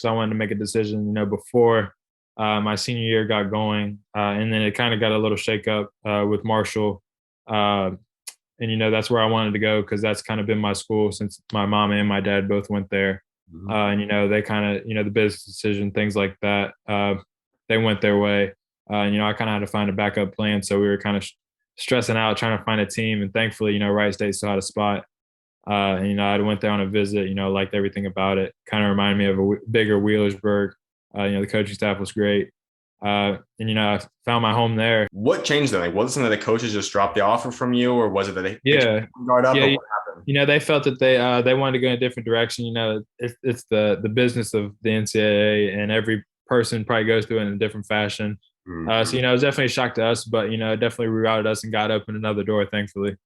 because I wanted to make a decision, before my senior year got going. And then it kind of got a little shakeup with Marshall. And, that's where I wanted to go because that's kind of been my school since my mom and my dad both went there. Mhm. And, they kind of, the business decision, things like that, they went their way. I kind of had to find a backup plan. So we were kind of stressing out trying to find a team. And thankfully, Wright State still had a spot. And, I went there on a visit, liked everything about it. Kind of reminded me of a bigger Wheelersburg. The coaching staff was great. And, I found my home there. What changed then? Like, was it something that the coaches just dropped the offer from you, or was it that they took Yeah. the guard up, or Yeah. what happened? They felt that they wanted to go in a different direction. It's the business of the NCAA, and every person probably goes through it in a different fashion. So Mhm. it was definitely a shock to us, but it definitely rerouted us and got open another door, thankfully.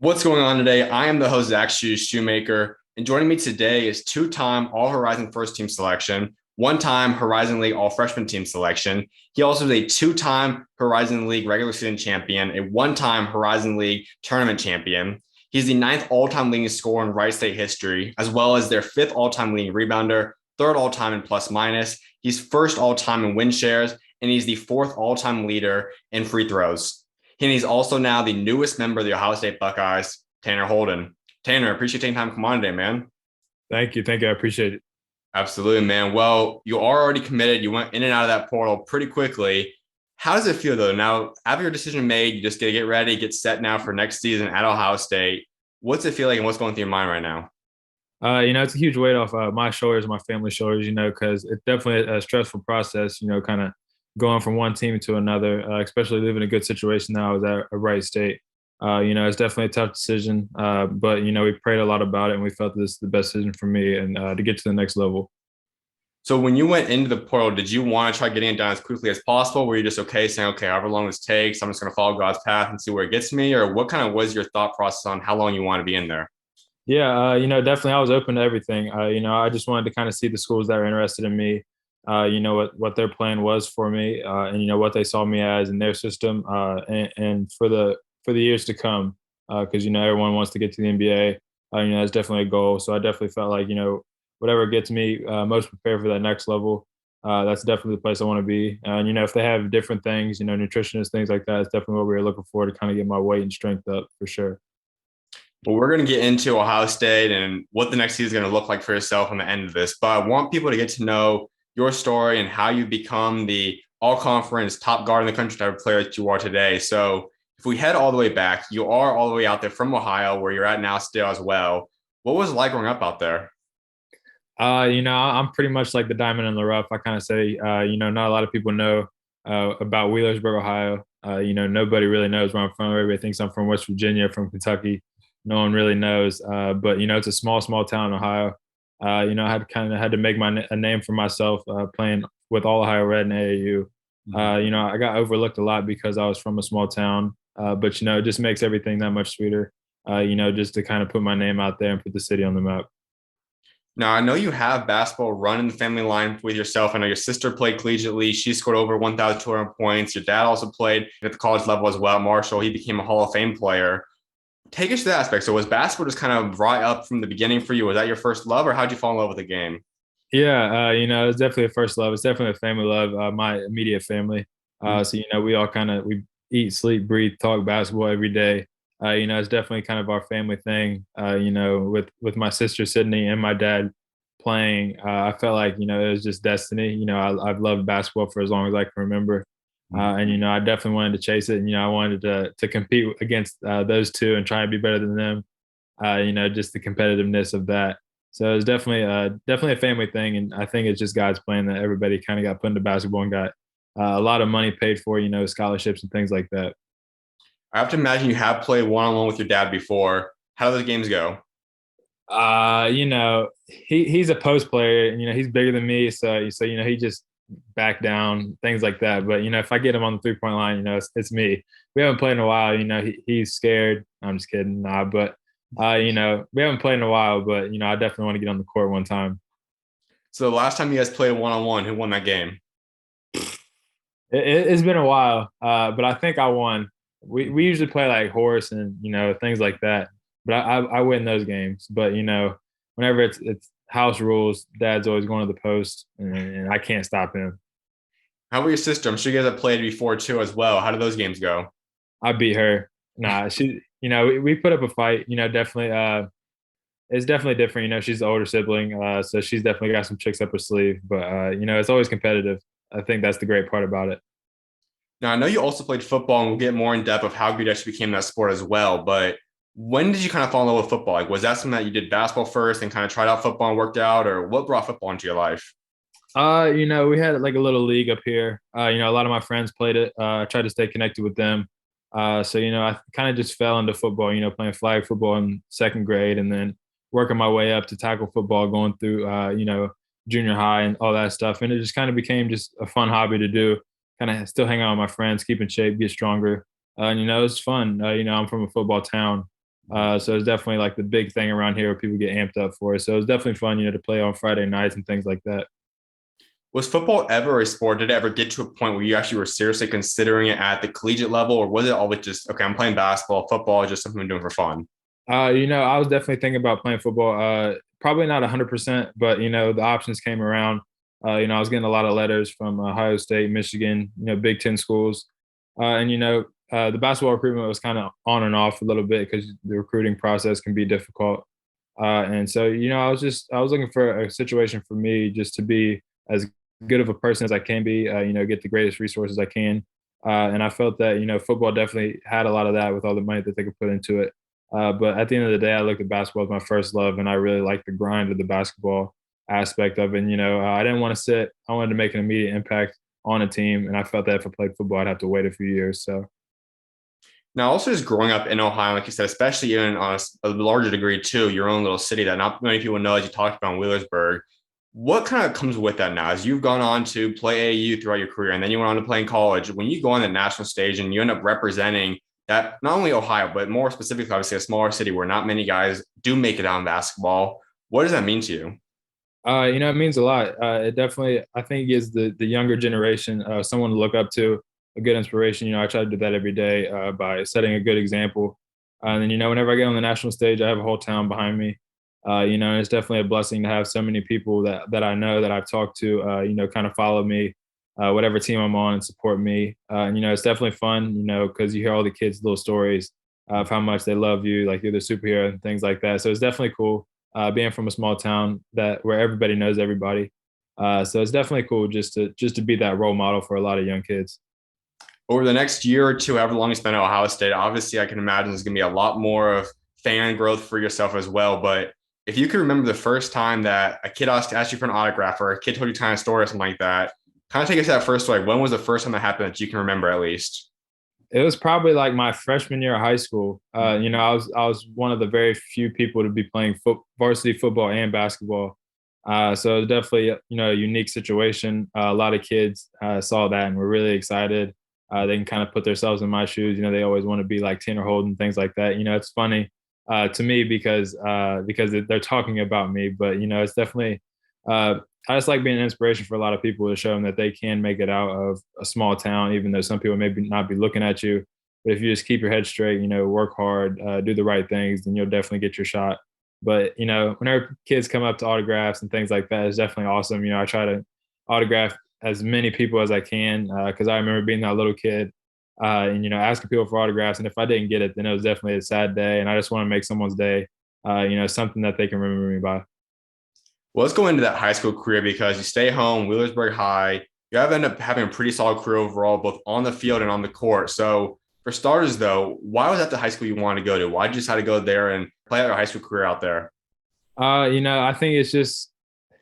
What's going on today? I am the host, SchuZ Schumaker, and joining me today is two-time All-Horizon First Team selection, one-time Horizon League All-Freshman Team selection. He also is a two-time Horizon League regular season champion, a one-time Horizon League tournament champion. He's the ninth all-time leading scorer in Wright State history, as well as their fifth all-time leading rebounder, third all-time in plus minus. He's first all-time in win shares, and he's the fourth all-time leader in free throws. And he's also now the newest member of the Ohio State Buckeyes, Tanner Holden. Tanner, appreciate taking time to come on today, man. Thank you. Thank you. I appreciate it. Absolutely, man. Well, you are already committed. You went in and out of that portal pretty quickly. How does it feel though? Now, have your decision made, you just got to get ready, get set now for next season at Ohio State. What's it feel like and what's going through your mind right now? It's a huge weight off my shoulders, my family's shoulders, because it's definitely a stressful process, kind of going from one team to another, especially living in a good situation now as at Wright State. It's definitely a tough decision, but, we prayed a lot about it and we felt this is the best decision for me and to get to the next level. So when you went into the portal, did you want to try getting it done as quickly as possible? Were you just okay saying, okay, however long this takes, I'm just going to follow God's path and see where it gets me? Or what kind of was your thought process on how long you want to be in there? Yeah, definitely I was open to everything. I just wanted to kind of see the schools that were interested in me, what their plan was for me, and what they saw me as in their system, and for the years to come, because everyone wants to get to the NBA. That's definitely a goal. So I definitely felt like whatever gets me most prepared for that next level, that's definitely the place I want to be. And if they have different things, nutritionists, things like that, it's definitely what we were looking for to kind of get my weight and strength up for sure. Well, we're going to get into Ohio State and what the next season is going to look like for yourself on the end of this. But I want people to get to know your story and how you become the all conference top guard in the country type of player that you are today. So if we head all the way back, you are all the way out there from Ohio, where you're at now still as well. What was it like growing up out there? I'm pretty much like the diamond in the rough. I kind of say, not a lot of people know about Wheelersburg, Ohio. Nobody really knows where I'm from. Everybody thinks I'm from West Virginia, from Kentucky. No one really knows. But it's a small, small town in Ohio. I had to make a name for myself playing with all Ohio Red and AAU. I got overlooked a lot because I was from a small town. But it just makes everything that much sweeter. Just to kind of put my name out there and put the city on the map. Now, I know you have basketball run in the family line with yourself. I know your sister played collegiately. She scored over 1,200 points. Your dad also played at the college level as well. Marshall, he became a Hall of Fame player. Take us to that aspect. So was basketball just kind of right up from the beginning for you? Was that your first love, or how'd you fall in love with the game? Yeah, it's definitely a first love. It's definitely a family love. My immediate family. So we all we eat, sleep, breathe, talk basketball every day. It's definitely kind of our family thing. With my sister Sydney and my dad playing, I felt like it was just destiny. I've loved basketball for as long as I can remember, and I definitely wanted to chase it. And I wanted to compete against those two and try and be better than them. Just the competitiveness of that. So it's definitely a family thing, and I think it's just God's plan that everybody kind of got put into basketball and got a lot of money paid for, scholarships and things like that. I have to imagine you have played one on one with your dad before. How do those games go? He's a post player, and he's bigger than me, so he just back down things like that. But if I get him on the 3 point line, it's me. We haven't played in a while. He's scared. I'm just kidding, nah, but We haven't played in a while, but I definitely want to get on the court one time. So the last time you guys played one-on-one, who won that game? It's been a while, but I think I won. We usually play like horse and things like that, but I win those games. But whenever it's house rules, Dad's always going to the post, and I can't stop him. How about your sister? I'm sure you guys have played before too as well. How did those games go? I beat her. Nah, we put up a fight. Definitely. It's definitely different. She's the older sibling, so she's definitely got some tricks up her sleeve. But it's always competitive. I think that's the great part about it. Now, I know you also played football, and we'll get more in depth of how good you actually became that sport as well. But when did you kind of fall in love with football? Like, was that something that you did basketball first and kind of tried out football and worked out, or what brought football into your life? We had like a little league up here. A lot of my friends played it. I tried to stay connected with them. So I kind of just fell into football. Playing flag football in second grade, and then working my way up to tackle football, going through junior high and all that stuff. And it just kind of became just a fun hobby to do. Kind of still hang out with my friends, keep in shape, get stronger. It's fun. I'm from a football town. So it's definitely like the big thing around here where people get amped up for it. So it's definitely fun, to play on Friday nights and things like that. Was football ever a sport? Did it ever get to a point where you actually were seriously considering it at the collegiate level, or was it always just okay? I'm playing basketball, football is just something I'm doing for fun. I was definitely thinking about playing football. Probably not 100%, but the options came around. I was getting a lot of letters from Ohio State, Michigan, Big Ten schools, and the basketball recruitment was kind of on and off a little bit because the recruiting process can be difficult. And so I was looking for a situation for me just to be as good of a person as I can be. Get the greatest resources I can. And I felt that football definitely had a lot of that with all the money that they could put into it. But at the end of the day, I looked at basketball as my first love, and I really liked the grind of the basketball aspect of it. And, I didn't want to sit. I wanted to make an immediate impact on a team, and I felt that if I played football, I'd have to wait a few years. So, Now, also just growing up in Ohio, like you said, especially even on a larger degree too, your own little city that not many people know, as you talked about in Wheelersburg. What kind of comes with that now? As you've gone on to play AAU throughout your career, and then you went on to play in college, when you go on the national stage and you end up representing that not only Ohio, but more specifically, obviously, a smaller city where not many guys do make it out in basketball. What does that mean to you? it means a lot. It definitely, I think, gives the younger generation someone to look up to, a good inspiration. I try to do that every day by setting a good example. And then, whenever I get on the national stage, I have a whole town behind me. And it's definitely a blessing to have so many people that I know that I've talked to, kind of follow me, whatever team I'm on and support me. And, it's definitely fun, because you hear all the kids' little stories of how much they love you, like you're the superhero and things like that. So it's definitely cool being from a small town that where everybody knows everybody. So it's definitely cool just to be that role model for a lot of young kids. Over the next year or two, however long you spend at Ohio State, obviously I can imagine there's going to be a lot more of fan growth for yourself as well. But if you can remember the first time that a kid asked you for an autograph or a kid told you kind of story or something like that, kind of take us to that first story. When was the first time that happened that you can remember at least? It was probably like my freshman year of high school. I was one of the very few people to be playing varsity football and basketball. So it was definitely a unique situation. A lot of kids saw that and were really excited. They can kind of put themselves in my shoes. They always want to be like Tanner Holden, things like that. It's funny to me because they're talking about me, but it's definitely I just like being an inspiration for a lot of people to show them that they can make it out of a small town, even though some people maybe not be looking at you. But if you just keep your head straight, work hard, do the right things, then you'll definitely get your shot. But whenever kids come up to autographs and things like that, it's definitely awesome. I try to autograph as many people as I can because I remember being that little kid and asking people for autographs. And if I didn't get it, then it was definitely a sad day. And I just want to make someone's day. Something that they can remember me by. Well, let's go into that high school career because you stay home, Wheelersburg High. You have ended up having a pretty solid career overall, both on the field and on the court. So, for starters, though, why was that the high school you wanted to go to? Why did you decide to go there and play out your high school career out there? I think it's just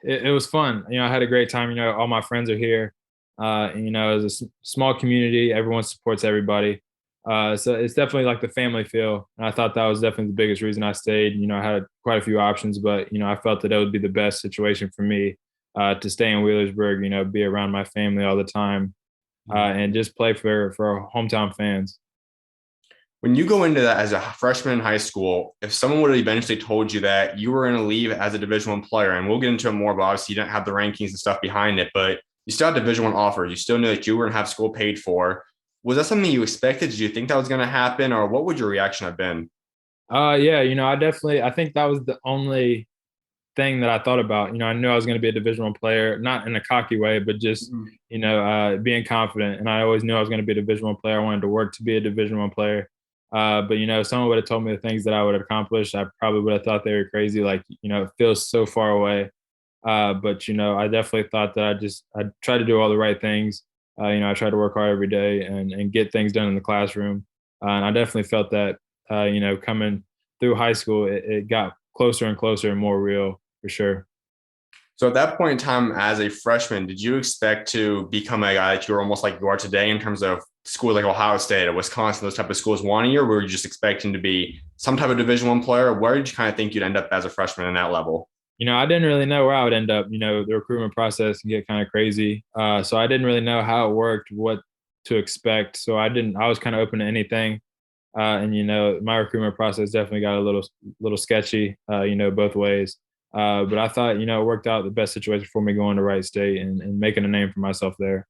it was fun. I had a great time. All my friends are here. It's a small community. Everyone supports everybody. So it's definitely like the family feel. And I thought that was definitely the biggest reason I stayed. I had quite a few options, but I felt that it would be the best situation for me to stay in Wheelersburg. Be around my family all the time, and just play for hometown fans. When you go into that as a freshman in high school, if someone would have eventually told you that you were going to leave as a Division One player, and we'll get into it more, but obviously you didn't have the rankings and stuff behind it, but you still had Division One offers. You still knew that you were going to have school paid for. Was that something you expected? Did you think that was going to happen, or what would your reaction have been? Yeah, I think that was the only thing that I thought about. I knew I was going to be a Division One player, not in a cocky way, but just being confident. And I always knew I was going to be a Division One player. I wanted to work to be a Division One player. But if someone would have told me the things that I would have accomplished, I probably would have thought they were crazy. Like, it feels so far away. But I definitely thought that I tried to do all the right things. I tried to work hard every day and get things done in the classroom. And I definitely felt that coming through high school, it got closer and closer and more real for sure. So at that point in time, as a freshman, did you expect to become a guy that you were almost like you are today in terms of schools like Ohio State or Wisconsin, those type of schools wanting you, or were you just expecting to be some type of Division One player? Where did you kind of think you'd end up as a freshman in that level? I didn't really know where I would end up. The recruitment process can get kind of crazy. So I didn't really know how it worked, what to expect. So I was kind of open to anything. And my recruitment process definitely got a little sketchy, both ways. But I thought, it worked out the best situation for me going to Wright State and making a name for myself there.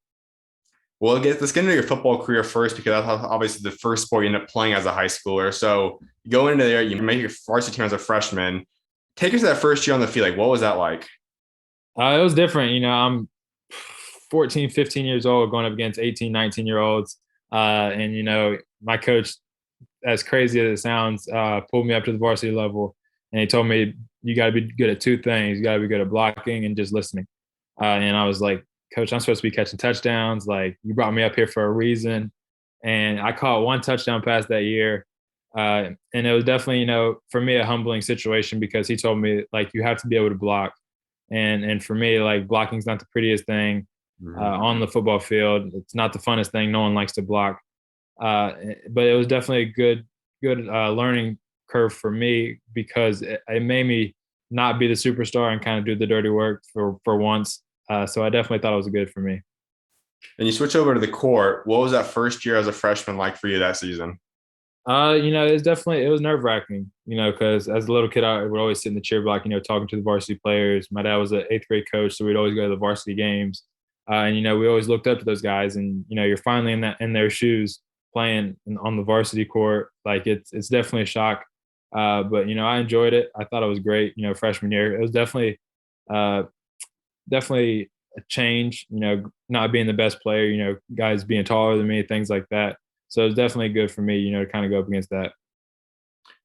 Well, let's get into your football career first because that's obviously the first sport you end up playing as a high schooler. So you go into there, you make your varsity team as a freshman. Take us to that first year on the field. Like, what was that like? It was different. I'm 14, 15 years old going up against 18, 19-year-olds. And, my coach, as crazy as it sounds, pulled me up to the varsity level. And he told me, you got to be good at two things. You got to be good at blocking and just listening. And I was like, Coach, I'm supposed to be catching touchdowns. Like, you brought me up here for a reason. And I caught one touchdown pass that year. And it was definitely, for me, a humbling situation because he told me, like, you have to be able to block. And for me, like, blocking's not the prettiest thing on the football field. It's not the funnest thing. No one likes to block. But it was definitely a good learning curve for me because it made me not be the superstar and kind of do the dirty work for once. So I definitely thought it was good for me. And you switch over to the court. What was that first year as a freshman like for you that season? It was nerve wracking, because as a little kid, I would always sit in the cheer block, talking to the varsity players. My dad was an eighth grade coach, so we'd always go to the varsity games. And, we always looked up to those guys and, you're finally in their shoes playing on the varsity court. Like it's definitely a shock. But, I enjoyed it. I thought it was great, freshman year. It was uh, definitely a change, not being the best player, guys being taller than me, things like that. So it was definitely good for me, to kind of go up against that.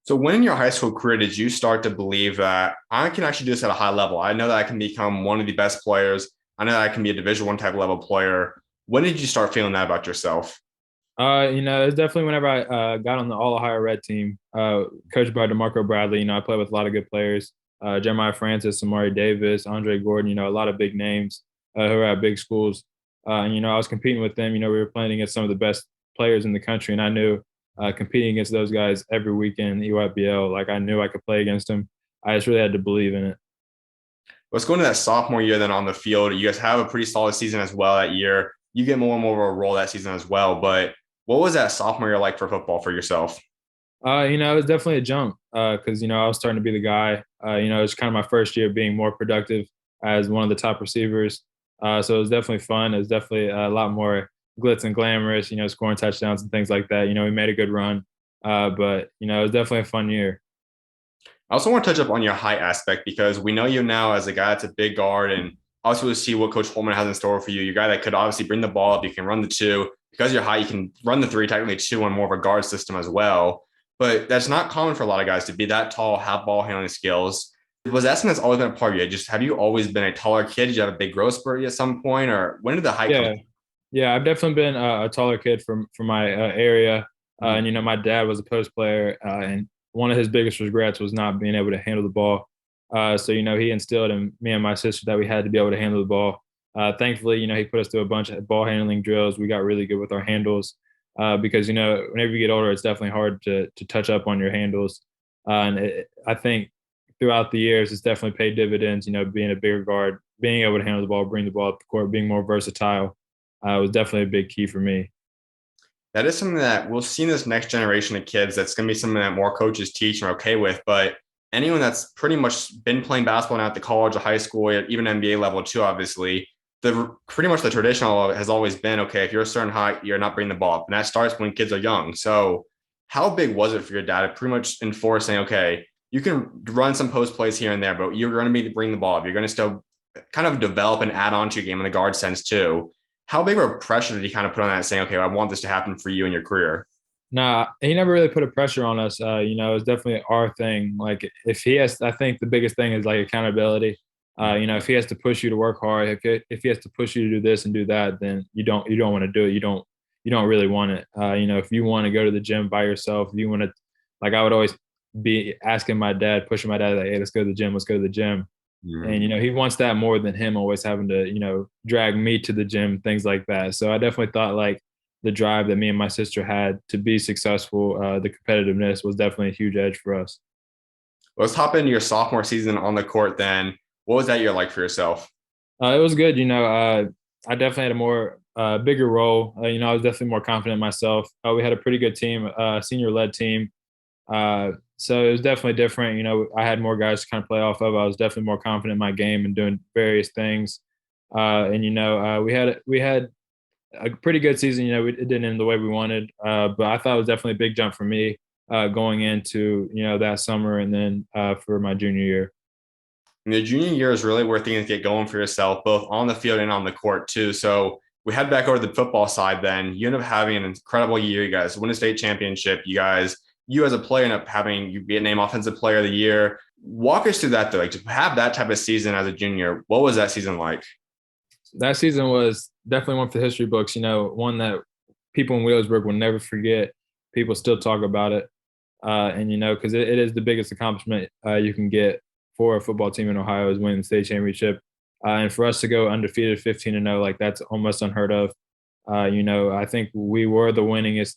So when in your high school career did you start to believe that I can actually do this at a high level? I know that I can become one of the best players. I know that I can be a Division One type level player. When did you start feeling that about yourself? It's definitely whenever I got on the All Ohio Red team, coached by DeMarco Bradley. I played with a lot of good players, Jeremiah Francis, Amari Davis, Andre Gordon. A lot of big names who are at big schools. And I was competing with them. We were playing against some of the best players in the country, and I knew competing against those guys every weekend in the EYBL, like I knew I could play against them. I just really had to believe in it. Let's go into that sophomore year then on the field. You guys have a pretty solid season as well that year. You get more and more of a role that season as well. But what was that sophomore year like for football for yourself? It was definitely a jump because I was starting to be the guy. It was kind of my first year being more productive as one of the top receivers. So it was definitely fun. It was definitely a lot more glitz and glamorous. Scoring touchdowns and things like that. We made a good run, but it was definitely a fun year. I also want to touch up on your height aspect because we know you now as a guy that's a big guard and also to see what Coach Holtmann has in store for you. You're a guy that could obviously bring the ball up. You can run the two. Because of your height, you can run the three, technically two on more of a guard system as well. But that's not common for a lot of guys to be that tall, have ball handling skills. Was that something that's always been a part of you? Just have you always been a taller kid? Did you have a big growth spurt at some point? Or when did the height come? Yeah, yeah, I've definitely been a taller kid from my area. And my dad was a post player, and one of his biggest regrets was not being able to handle the ball. So he instilled in me and my sister that we had to be able to handle the ball. Thankfully, he put us through a bunch of ball handling drills. We got really good with our handles because whenever you get older, it's definitely hard to touch up on your handles. I think throughout the years, it's definitely paid dividends. Being a bigger guard, being able to handle the ball, bring the ball up the court, being more versatile was definitely a big key for me. That is something that we'll see in this next generation of kids. That's going to be something that more coaches teach and are okay with. But anyone that's pretty much been playing basketball now at the college or high school, even NBA level too, obviously, the pretty much the traditional has always been okay. If you're a certain height, you're not bringing the ball up, and that starts when kids are young. So, how big was it for your dad to pretty much enforce saying, okay, you can run some post plays here and there, but you're going to be bringing the ball up. You're going to still kind of develop and add on to your game in the guard sense too. How big of a pressure did he kind of put on that, saying, okay, I want this to happen for you in your career? Nah, he never really put a pressure on us. It's definitely our thing. Like if he has, I think the biggest thing is like accountability. If he has to push you to work hard, if he has to push you to do this and do that, then you don't want to do it. You don't really want it. If you want to go to the gym by yourself, if you want to, like I would always be asking my dad, pushing my dad, like, hey, let's go to the gym, let's go to the gym. And he wants that more than him always having to drag me to the gym, things like that. So I definitely thought like the drive that me and my sister had to be successful, the competitiveness was definitely a huge edge for us. Let's hop into your sophomore season on the court then. What was that year like for yourself? It was good. I definitely had a more bigger role. I was definitely more confident in myself. We had a pretty good team, senior led team. So it was definitely different. I had more guys to kind of play off of. I was definitely more confident in my game and doing various things. We had a pretty good season. It didn't end the way we wanted, but I thought it was definitely a big jump for me going into that summer and then for my junior year. And the junior year is really where things get going for yourself, both on the field and on the court too. So we head back over to the football side then. You end up having an incredible year. You guys win a state championship. You as a player end up having you be named offensive player of the year. Walk us through that though. Like to have that type of season as a junior, what was that season like? That season was definitely one for the history books. One that people in Wheelersburg will never forget. People still talk about it, and because it is the biggest accomplishment you can get for a football team in Ohio is winning the state championship, and for us to go undefeated, 15-0, like that's almost unheard of. I think we were the winningest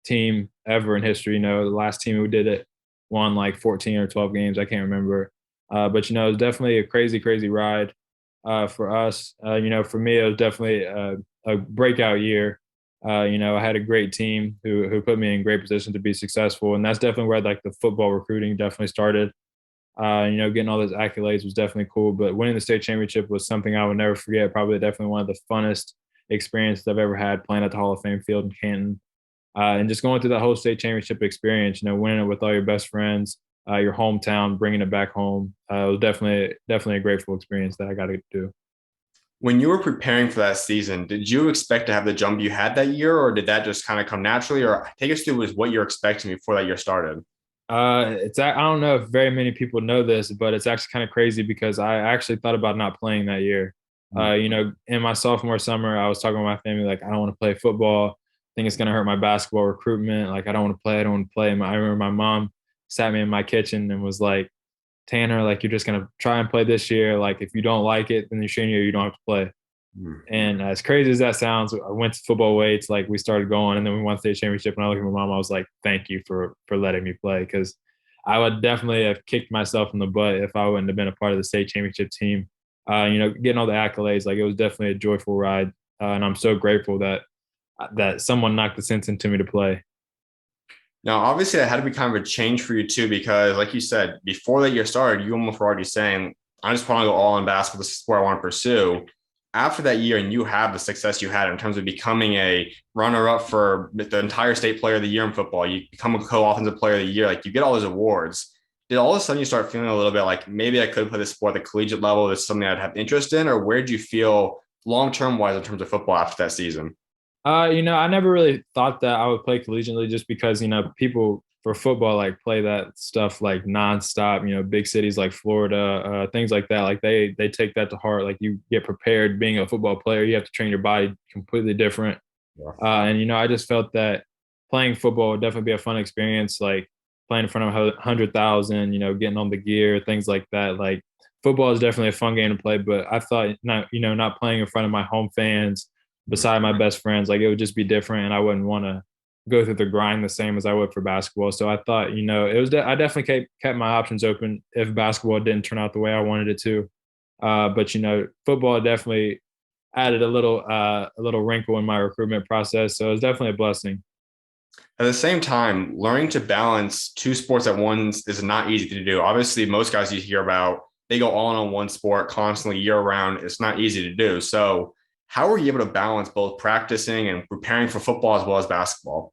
team ever in history. The last team who did it won like 14 or 12 games. I can't remember, but it was definitely a crazy, crazy ride for us. For me, it was definitely a breakout year. I had a great team who put me in great position to be successful, and that's definitely where like the football recruiting definitely started. Getting all those accolades was definitely cool, but winning the state championship was something I would never forget. Probably definitely one of the funnest experiences I've ever had playing at the Hall of Fame field in Canton. And just going through that whole state championship experience, winning it with all your best friends, your hometown, bringing it back home. It was definitely a grateful experience that I got to do. When you were preparing for that season, did you expect to have the jump you had that year, or did that just kind of come naturally? Or take us through what you're expecting before that year started. I don't know if very many people know this, but it's actually kind of crazy because I actually thought about not playing that year. In my sophomore summer, I was talking with my family like I don't want to play football. I think it's gonna hurt my basketball recruitment. Like I don't want to play. I don't want to play. I remember my mom sat me in my kitchen and was like, Tanner, like you're just gonna try and play this year. Like if you don't like it, then your senior year you don't have to play. And as crazy as that sounds, I went to football weights. Like we started going, and then we won the state championship. And I looked at my mom. I was like, "Thank you for letting me play," because I would definitely have kicked myself in the butt if I wouldn't have been a part of the state championship team. Getting all the accolades, like it was definitely a joyful ride, and I'm so grateful that someone knocked the sense into me to play. Now, obviously, that had to be kind of a change for you too, because like you said, before that year started, you almost were already saying, I just want to go all in basketball. This is what I want to pursue. After that year, and you have the success you had in terms of becoming a runner up for the entire state player of the year in football, you become a co-offensive player of the year, like you get all those awards. Did all of a sudden you start feeling a little bit like maybe I could play this sport at the collegiate level? That's something I'd have interest in, or where did you feel long term wise in terms of football after that season? I never really thought that I would play collegiately just because, people for football like play that stuff like nonstop, big cities like Florida, things like that. Like they take that to heart. Like you get prepared being a football player, you have to train your body completely different. Yeah. And I just felt that playing football would definitely be a fun experience, like playing in front of 100,000, getting on the gear, things like that. Like football is definitely a fun game to play, but I thought not playing in front of my home fans beside my best friends, like it would just be different, and I wouldn't want to go through the grind the same as I would for basketball. So I thought, I definitely kept my options open if basketball didn't turn out the way I wanted it to. But football definitely added a little wrinkle in my recruitment process. So it was definitely a blessing. At the same time, learning to balance two sports at once is not easy to do. Obviously, most guys you hear about, they go all in on one sport constantly year round. It's not easy to do. So, how are you able to balance both practicing and preparing for football as well as basketball?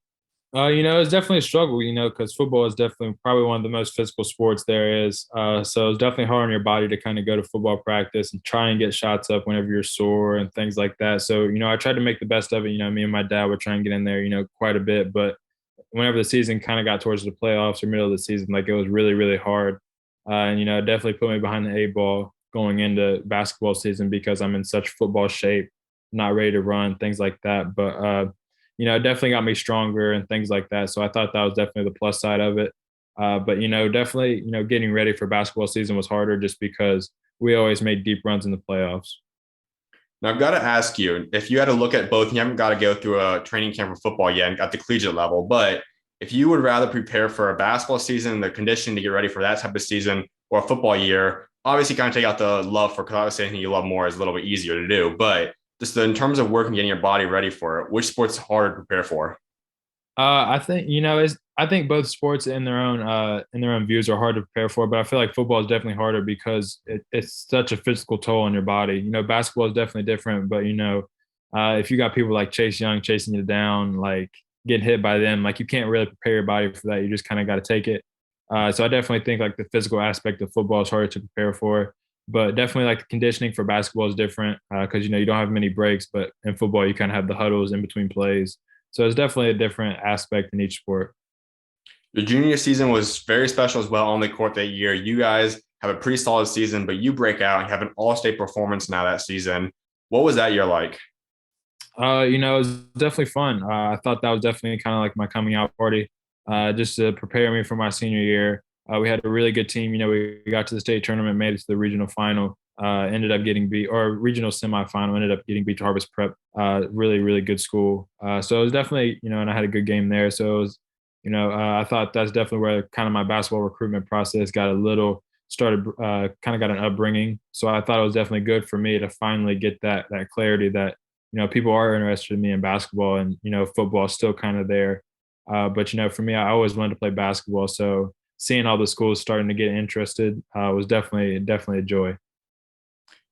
It's definitely a struggle, because football is definitely probably one of the most physical sports there is. So it's definitely hard on your body to kind of go to football practice and try and get shots up whenever you're sore and things like that. So, I tried to make the best of it. Me and my dad would try and get in there, quite a bit. But whenever the season kind of got towards the playoffs or middle of the season, like it was really, really hard. And, it definitely put me behind the eight ball going into basketball season because I'm in such football shape, not ready to run, things like that. But, it definitely got me stronger and things like that. So I thought that was definitely the plus side of it. But, definitely, getting ready for basketball season was harder just because we always made deep runs in the playoffs. Now, I've got to ask you if you had to look at both, you haven't got to go through a training camp for football yet at the collegiate level, but if you would rather prepare for a basketball season, the conditioning to get ready for that type of season, or a football year, obviously kind of take out the love for, because obviously anything you love more is a little bit easier to do. But just in terms of work and getting your body ready for it, which sport's harder to prepare for? I think I think both sports in their own views are hard to prepare for, but I feel like football is definitely harder because it's such a physical toll on your body. Basketball is definitely different, but if you got people like Chase Young chasing you down, like getting hit by them, like you can't really prepare your body for that. You just kind of got to take it. So I definitely think like the physical aspect of football is harder to prepare for, but definitely like the conditioning for basketball is different because you don't have many breaks, but in football you kind of have the huddles in between plays. So it's definitely a different aspect in each sport. Your junior season was very special as well on the court that year. You guys have a pretty solid season, but you break out and have an all-state performance now that season. What was that year like? It was definitely fun. I thought that was definitely kind of like my coming out party, just to prepare me for my senior year. We had a really good team. We got to the state tournament, made it to the regional final, ended up getting beat, or regional semifinal, ended up getting beat to Harvest Prep. Really, really good school. So it was definitely, and I had a good game there. So it was, I thought that's definitely where kind of my basketball recruitment process got a little started, kind of got an upbringing. So I thought it was definitely good for me to finally get that clarity that people are interested in me in basketball and, football is still kind of there. But, for me, I always wanted to play basketball. So seeing all the schools starting to get interested was definitely a joy.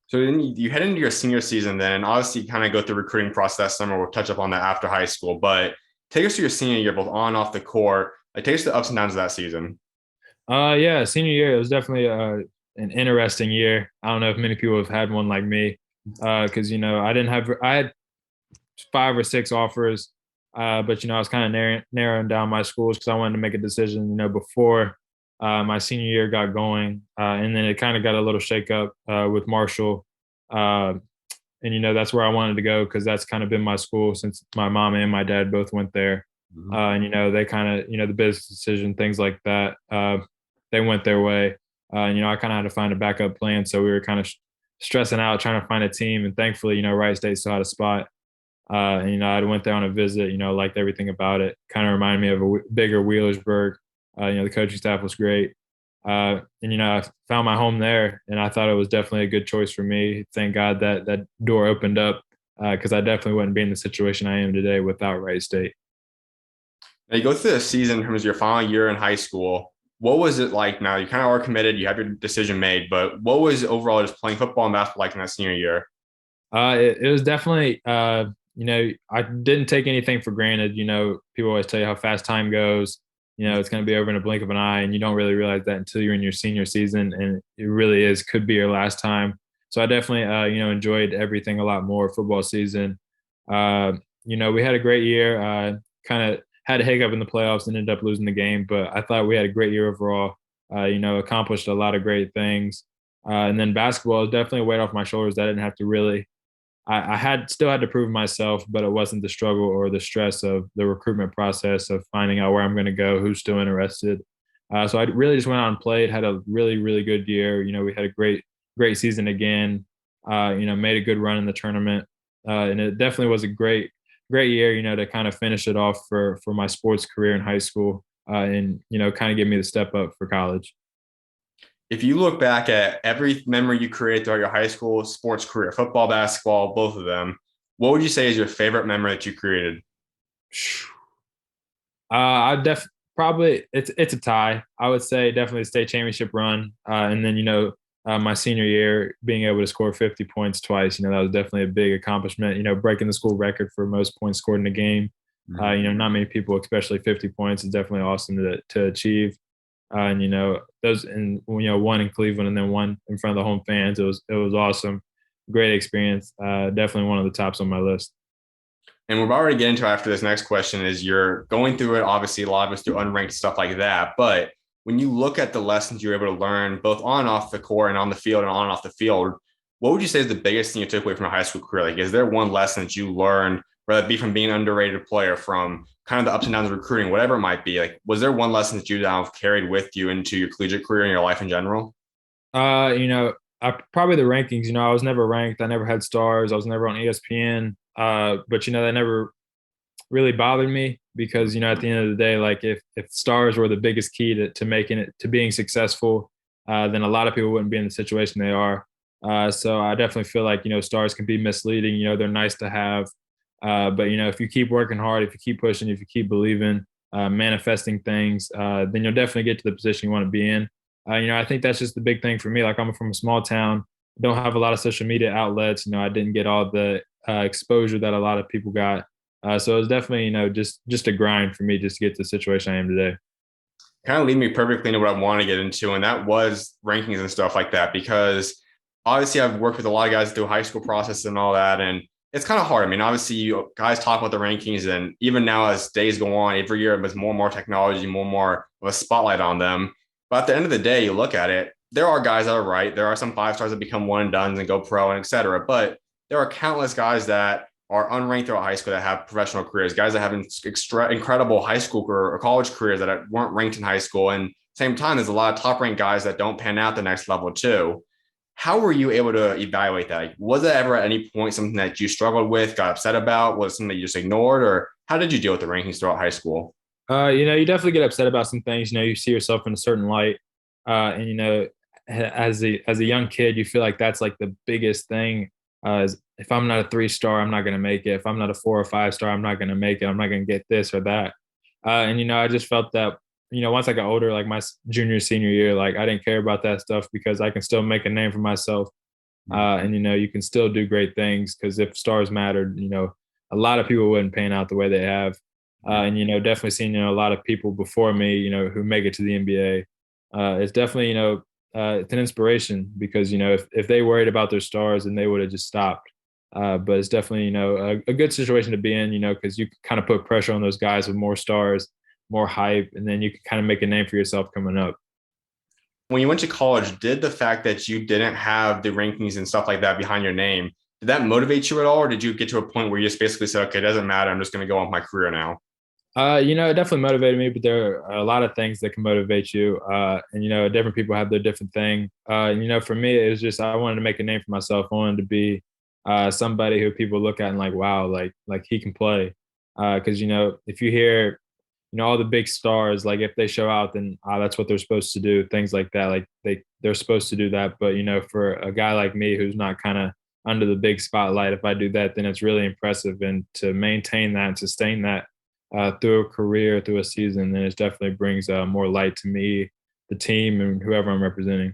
So then you head into your senior season then, and obviously you kind of go through the recruiting process that summer. We'll touch up on that after high school, but take us to your senior year, both on and off the court. Like, take us to the ups and downs of that season. Yeah, senior year, it was definitely an interesting year. I don't know if many people have had one like me because, I had five or six offers. But I was kind of narrowing down my schools because I wanted to make a decision, before my senior year got going, and then it kind of got a little shake up with Marshall, uh, and that's where I wanted to go because that's kind of been my school since my mom and my dad both went there, Mhm. and they kind of the business decision things like that, they went their way, and I kind of had to find a backup plan, so we were kind of stressing out trying to find a team, and thankfully Wright State still had a spot. And, I went there on a visit, liked everything about it. Kind of reminded me of a bigger Wheelersburg. The coaching staff was great. And, I found my home there and I thought it was definitely a good choice for me. Thank God that that door opened up because I definitely wouldn't be in the situation I am today without Wright State. Now you go through the season in terms of your final year in high school. What was it like now? You kind of are committed, you have your decision made, but what was overall just playing football and basketball like in that senior year? It was definitely, I didn't take anything for granted. People always tell you how fast time goes. It's going to be over in a blink of an eye, and you don't really realize that until you're in your senior season, and it really could be your last time. So I definitely, enjoyed everything a lot more. Football season, we had a great year. Kind of had a hiccup in the playoffs and ended up losing the game, but I thought we had a great year overall. Accomplished a lot of great things. And then basketball is definitely a weight off my shoulders that I didn't have to really I had still had to prove myself, but it wasn't the struggle or the stress of the recruitment process of finding out where I'm going to go, who's still interested. So I really just went out and played, had a really, really good year. We had a great season again. Made a good run in the tournament, and it definitely was a great year. To kind of finish it off for my sports career in high school, and kind of give me the step up for college. If you look back at every memory you created throughout your high school sports career, football, basketball, both of them, what would you say is your favorite memory that you created? I def probably it's a tie. I would say definitely the state championship run, and then my senior year being able to score 50 points twice. That was definitely a big accomplishment. Breaking the school record for most points scored in a game. Not many people, especially 50 points, is definitely awesome to achieve. And those and one in Cleveland and then one in front of the home fans. It was awesome, great experience. Definitely one of the tops on my list. And we're already getting to after this next question is you're going through it. Obviously, a lot of us do unranked stuff like that. But when you look at the lessons you're able to learn both on and off the court and on the field and on and off the field, what would you say is the biggest thing you took away from a high school career? Like, is there one lesson that you learned, whether it be from being an underrated player, from kind of the ups and downs of recruiting, whatever it might be? Like, was there one lesson that you now have carried with you into your collegiate career and your life in general? Uh, you know, probably the rankings. I was never ranked. I never had stars. I was never on ESPN. But that never really bothered me because at the end of the day, like if stars were the biggest key to making it to being successful, then a lot of people wouldn't be in the situation they are. So I definitely feel like stars can be misleading. They're nice to have, but if you keep working hard, if you keep pushing, if you keep believing, manifesting things, then you'll definitely get to the position you want to be in. I think that's just the big thing for me. Like I'm from a small town, don't have a lot of social media outlets. I didn't get all the exposure that a lot of people got. So it was definitely, just a grind for me just to get to the situation I am today. Kind of lead me perfectly into what I want to get into, and that was rankings and stuff like that. Because obviously, I've worked with a lot of guys through high school process and all that, and it's kind of hard. I mean, obviously, you guys talk about the rankings, and even now as days go on, every year there's more and more technology, more and more of a spotlight on them. But at the end of the day, you look at it, there are guys that are right. There are some five stars that become one and done and go pro and et cetera. But there are countless guys that are unranked throughout high school that have professional careers, guys that have incredible high school or college careers that weren't ranked in high school. And same time, there's a lot of top ranked guys that don't pan out the next level too. How were you able to evaluate that? Like, was it ever at any point something that you struggled with, got upset about? Was it something that you just ignored? Or how did you deal with the rankings throughout high school? You definitely get upset about some things. You see yourself in a certain light, and as a young kid, you feel like that's like the biggest thing. Is if I'm not a 3 star, I'm not going to make it. If I'm not a 4 or 5 star, I'm not going to make it. I'm not going to get this or that. And I just felt that once I got older, like my junior senior year, like I didn't care about that stuff because I can still make a name for myself. And you can still do great things because if stars mattered, a lot of people wouldn't pan out the way they have. And definitely seen a lot of people before me, who make it to the NBA. It's definitely it's an inspiration because if they worried about their stars, then they would have just stopped. But it's definitely a good situation to be in, because you kind of put pressure on those guys with more stars, more hype, and then you can kind of make a name for yourself coming up. When you went to college, did the fact that you didn't have the rankings and stuff like that behind your name, did that motivate you at all? Or did you get to a point where you just basically said, okay, it doesn't matter. I'm just going to go on with my career now? It definitely motivated me, but there are a lot of things that can motivate you. And different people have their different thing. For me, it was just I wanted to make a name for myself. I wanted to be somebody who people look at and like, wow, like he can play. Because if you hear, all the big stars, like if they show out, then that's what they're supposed to do. Things like that, like they're supposed to do that. But for a guy like me who's not kind of under the big spotlight, if I do that, then it's really impressive. And to maintain that and sustain that through a career, through a season, then it definitely brings more light to me, the team, and whoever I'm representing.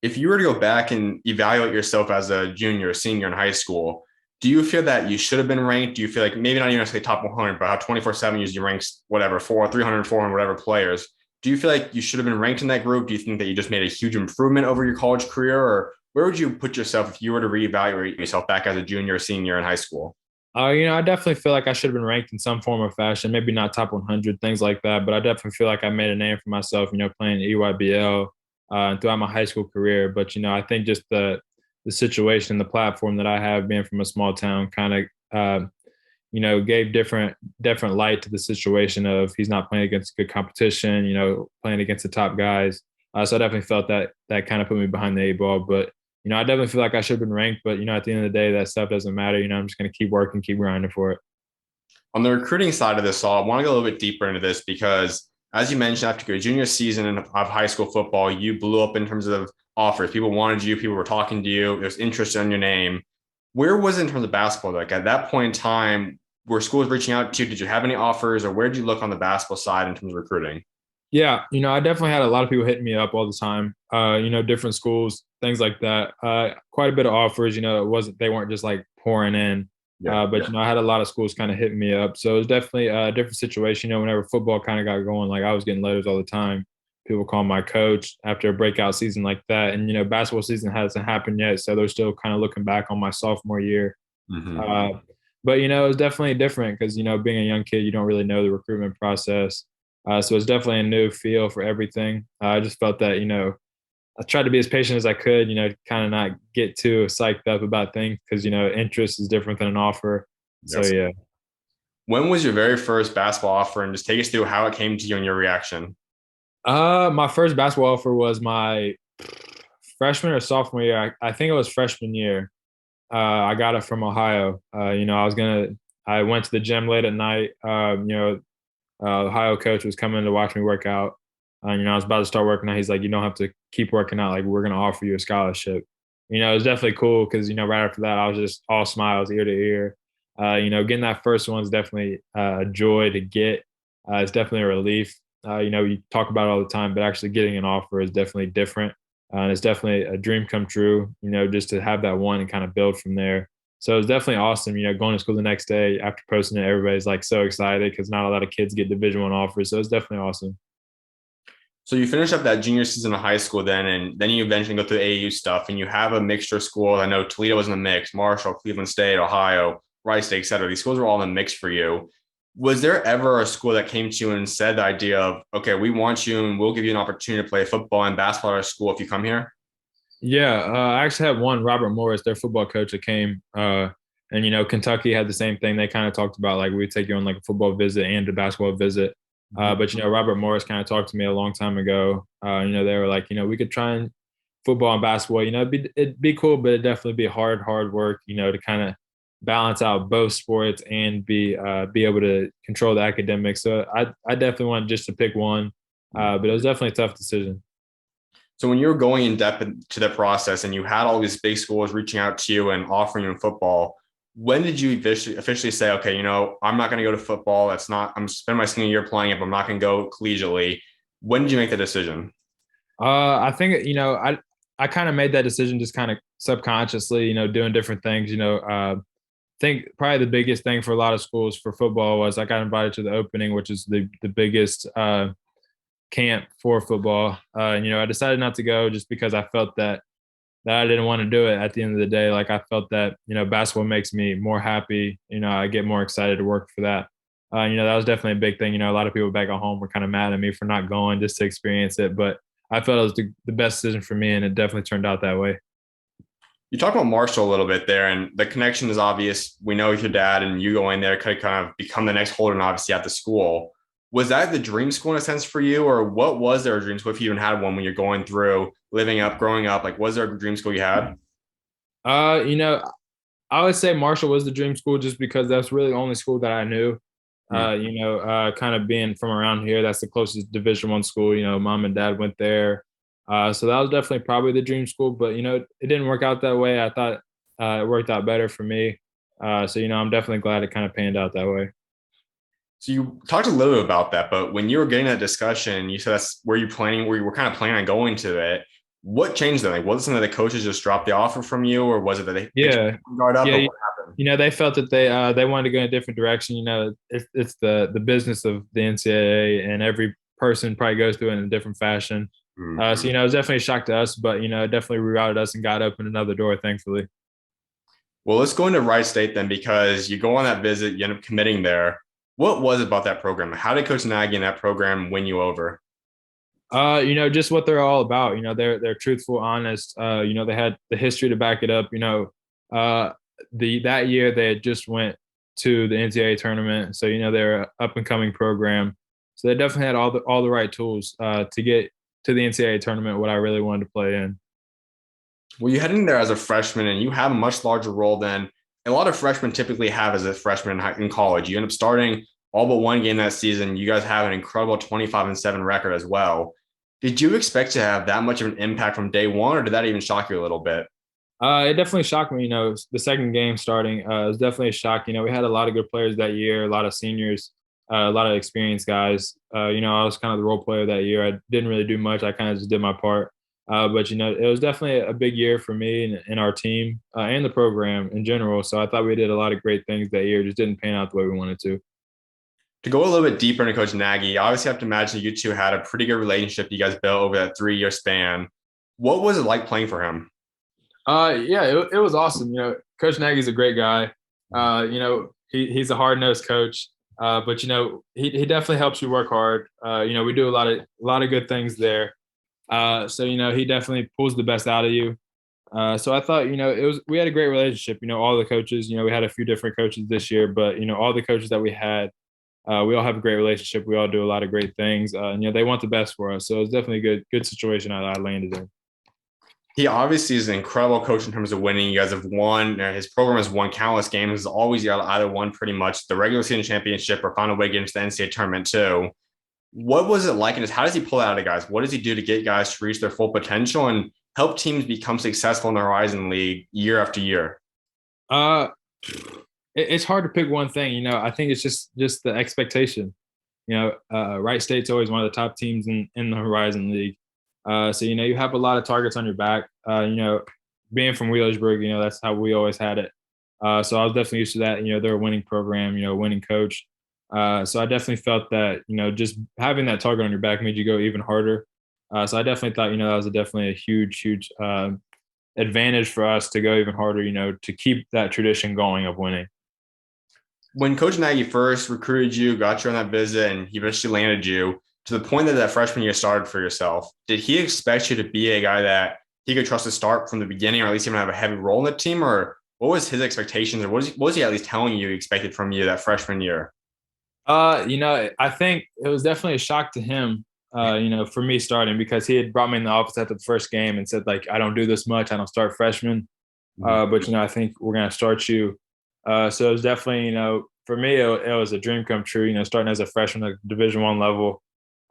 If you were to go back and evaluate yourself as a junior or senior in high school, do you feel that you should have been ranked? Do you feel like maybe not even necessarily top 100, but how 24/7 usually ranks whatever, 300, 400, whatever players? Do you feel like you should have been ranked in that group? Do you think that you just made a huge improvement over your college career? Or where would you put yourself if you were to reevaluate yourself back as a junior or senior in high school? I definitely feel like I should have been ranked in some form or fashion, maybe not top 100, things like that. But I definitely feel like I made a name for myself, playing EYBL throughout my high school career. But, I think just the situation, the platform that I have being from a small town kind of, gave different light to the situation of he's not playing against good competition, playing against the top guys. So I definitely felt that kind of put me behind the 8 ball. But I definitely feel like I should have been ranked, but at the end of the day, that stuff doesn't matter. I'm just going to keep working, keep grinding for it. On the recruiting side of this, so I want to go a little bit deeper into this because As you mentioned, after your junior season of high school football, you blew up in terms of offers. People wanted you, people were talking to you, there's interest in your name. Where was it in terms of basketball? Like at that point in time, were schools reaching out to you? Did you have any offers, or where did you look on the basketball side in terms of recruiting? Yeah, I definitely had a lot of people hitting me up all the time. Different schools, things like that. Quite a bit of offers. They weren't just like pouring in. Yeah. But I had a lot of schools kind of hitting me up. So it was definitely a different situation. Whenever football kind of got going, like I was getting letters all the time. People calling my coach after a breakout season like that. And basketball season hasn't happened yet, so they're still kind of looking back on my sophomore year. Mm-hmm. But it was definitely different because being a young kid, you don't really know the recruitment process. So it's definitely a new feel for everything. I just felt that I tried to be as patient as I could. Kind of not get too psyched up about things because interest is different than an offer. So Yes. yeah. When was your very first basketball offer, and just take us through how it came to you and your reaction? My first basketball offer was my freshman or sophomore year. I think it was freshman year. I got it from Ohio. I went to the gym late at night. The Ohio coach was coming to watch me work out. I was about to start working out. He's like, you don't have to keep working out. Like, we're going to offer you a scholarship. It was definitely cool because, right after that, I was just all smiles ear to ear. Getting that first one is definitely a joy to get. It's definitely a relief. You talk about it all the time, but actually getting an offer is definitely different. And it's definitely a dream come true, just to have that one and kind of build from there. So it was definitely awesome, going to school the next day after posting it, everybody's like so excited because not a lot of kids get Division I offers. So it's definitely awesome. So you finish up that junior season of high school then, and then you eventually go through the AAU stuff, and you have a mixture of schools. I know Toledo was in the mix, Marshall, Cleveland State, Ohio, Wright State, et cetera. These schools were all in the mix for you. Was there ever a school that came to you and said the idea of, okay, we want you and we'll give you an opportunity to play football and basketball at our school if you come here? Yeah, I actually had one, Robert Morris, their football coach that came. And Kentucky had the same thing. They kind of talked about like we'd take you on like a football visit and a basketball visit. But Robert Morris kind of talked to me a long time ago. They were like, we could try and football and basketball. It'd be cool, but it'd definitely be hard work. To kind of balance out both sports and be able to control the academics. So I definitely wanted just to pick one, but it was definitely a tough decision. So when you were going in depth to the process and you had all these big schools reaching out to you and offering you football, when did you officially say, okay, I'm not going to go to football. I'm spending my senior year playing it, but I'm not going to go collegiately. When did you make the decision? I think I kind of made that decision just kind of subconsciously, doing different things. Think probably the biggest thing for a lot of schools for football was I got invited to the opening, which is the biggest camp for football. I decided not to go just because I felt that I didn't want to do it at the end of the day. Like I felt that, basketball makes me more happy. I get more excited to work for that. That was definitely a big thing. A lot of people back at home were kind of mad at me for not going just to experience it. But I felt it was the best decision for me, and it definitely turned out that way. You talked about Marshall a little bit there, and the connection is obvious. We know your dad, and you going there could kind of become the next Holden, obviously, at the school. Was that the dream school in a sense for you, or what was there a dream school if you even had one when you're going through living up, growing up? Like, was there a dream school you had? Uh, you know, I would say Marshall was the dream school just because that's really the only school that I knew. Hmm. Kind of being from around here, that's the closest Division I school. Mom and dad went there, so that was definitely probably the dream school. But it didn't work out that way. I thought it worked out better for me. So I'm definitely glad it kind of panned out that way. So you talked a little bit about that, but when you were getting that discussion, you said that's where you were kind of planning on going to it. What changed then? Like, was it something that the coaches just dropped the offer from you, or was it that they just Yeah, guard up, or yeah. what happened? They felt that they wanted to go in a different direction. It's the business of the NCAA, and every person probably goes through it in a different fashion. So Mhm. it was definitely a shock to us, but it definitely rerouted us and got open another door, thankfully. Well, let's go into Wright State then, because you go on that visit, you end up committing there. What was it about that program? How did Coach Nagy and that program win you over? Just what they're all about. They're truthful, honest. They had the history to back it up. That year they had just went to the NCAA tournament, so they're an up and coming program. So they definitely had all the right tools to get to the NCAA tournament. What I really wanted to play in. Well, you head in there as a freshman, and you have a much larger role than a lot of freshmen typically have as a freshman in college. You end up starting all but one game that season. You guys have an incredible 25-7 record as well. Did you expect to have that much of an impact from day one, or did that even shock you a little bit? It definitely shocked me. The second game starting, it was definitely a shock. We had a lot of good players that year, a lot of seniors, a lot of experienced guys. I was kind of the role player that year. I didn't really do much. I kind of just did my part. But it was definitely a big year for me and our team and the program in general. So I thought we did a lot of great things that year. Just didn't pan out the way we wanted to. To go a little bit deeper into Coach Nagy, you obviously have to imagine you two had a pretty good relationship you guys built over that 3-year span. What was it like playing for him? Yeah, it was awesome. Coach Nagy's a great guy. He's a hard nosed coach, but he definitely helps you work hard. We do a lot of good things there. So he definitely pulls the best out of you. So I thought we had a great relationship. All the coaches. We had a few different coaches this year, but all the coaches that we had, we all have a great relationship. We all do a lot of great things. And they want the best for us. So it was definitely a good situation I landed in. He obviously is an incredible coach in terms of winning. You guys have won. His program has won countless games. Has always got either won pretty much the regular season championship or found a way to get into the NCAA tournament too. What was it like? And how does he pull out of guys? What does he do to get guys to reach their full potential and help teams become successful in the Horizon League year after year? Uh, it's hard to pick one thing. I think it's just the expectation. Wright State's always one of the top teams in the Horizon League. So you have a lot of targets on your back. Being from Wheelersburg, that's how we always had it. So I was definitely used to that. They're a winning program, winning coach. So I definitely felt that just having that target on your back made you go even harder. So I definitely thought that was definitely a huge advantage for us to go even harder. To keep that tradition going of winning. When Coach Nagy first recruited you, got you on that visit, and he eventually landed you to the point that freshman year started for yourself, did he expect you to be a guy that he could trust to start from the beginning, or at least even have a heavy role in the team? Or what was his expectations, or what was he at least telling you he expected from you that freshman year? I think it was definitely a shock to him, for me starting because he had brought me in the office after the first game and said, like, I don't do this much. I don't start freshmen. But I think we're going to start you. So it was definitely, for me, it was a dream come true, starting as a freshman at Division I level.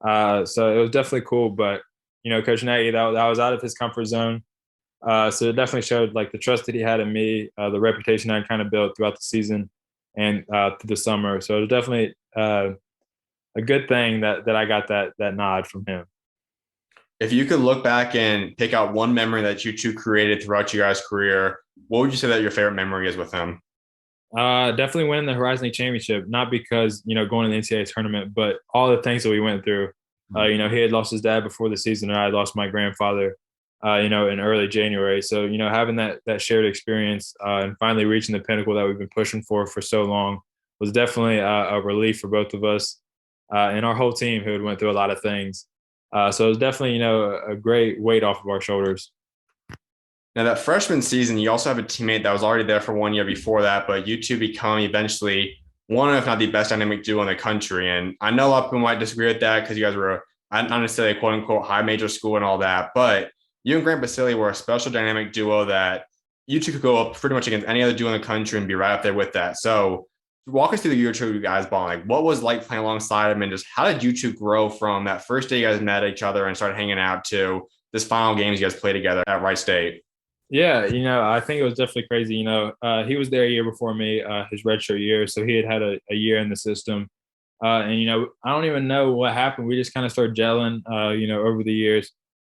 So it was definitely cool, but Coach Nagy, that was out of his comfort zone. So it definitely showed like the trust that he had in me, the reputation I kind of built throughout the season and through the summer. So it was definitely a good thing that I got that nod from him. If you could look back and pick out one memory that you two created throughout your guys' career, what would you say that your favorite memory is with him? Definitely winning the Horizon League championship, not because going to the NCAA tournament, but all the things that we went through. He had lost his dad before the season, and I had lost my grandfather, in early January. So having that shared experience and finally reaching the pinnacle that we've been pushing for so long was definitely a relief for both of us and our whole team who had went through a lot of things. So it was definitely a great weight off of our shoulders. Now, that freshman season, you also have a teammate that was already there for 1 year before that, but you two become eventually one, if not the best dynamic duo in the country. And I know a lot of people might disagree with that because you guys were not necessarily a quote unquote high major school and all that, but you and Grant Basile were a special dynamic duo that you two could go up pretty much against any other duo in the country and be right up there with that. So walk us through the year two you guys bond. Like, what was like playing alongside him, and just how did you two grow from that first day you guys met each other and started hanging out to this final games you guys played together at Wright State? Yeah, I think it was definitely crazy. He was there a year before me, his redshirt year, so he had a year in the system. And I don't even know what happened. We just kind of started gelling, over the years,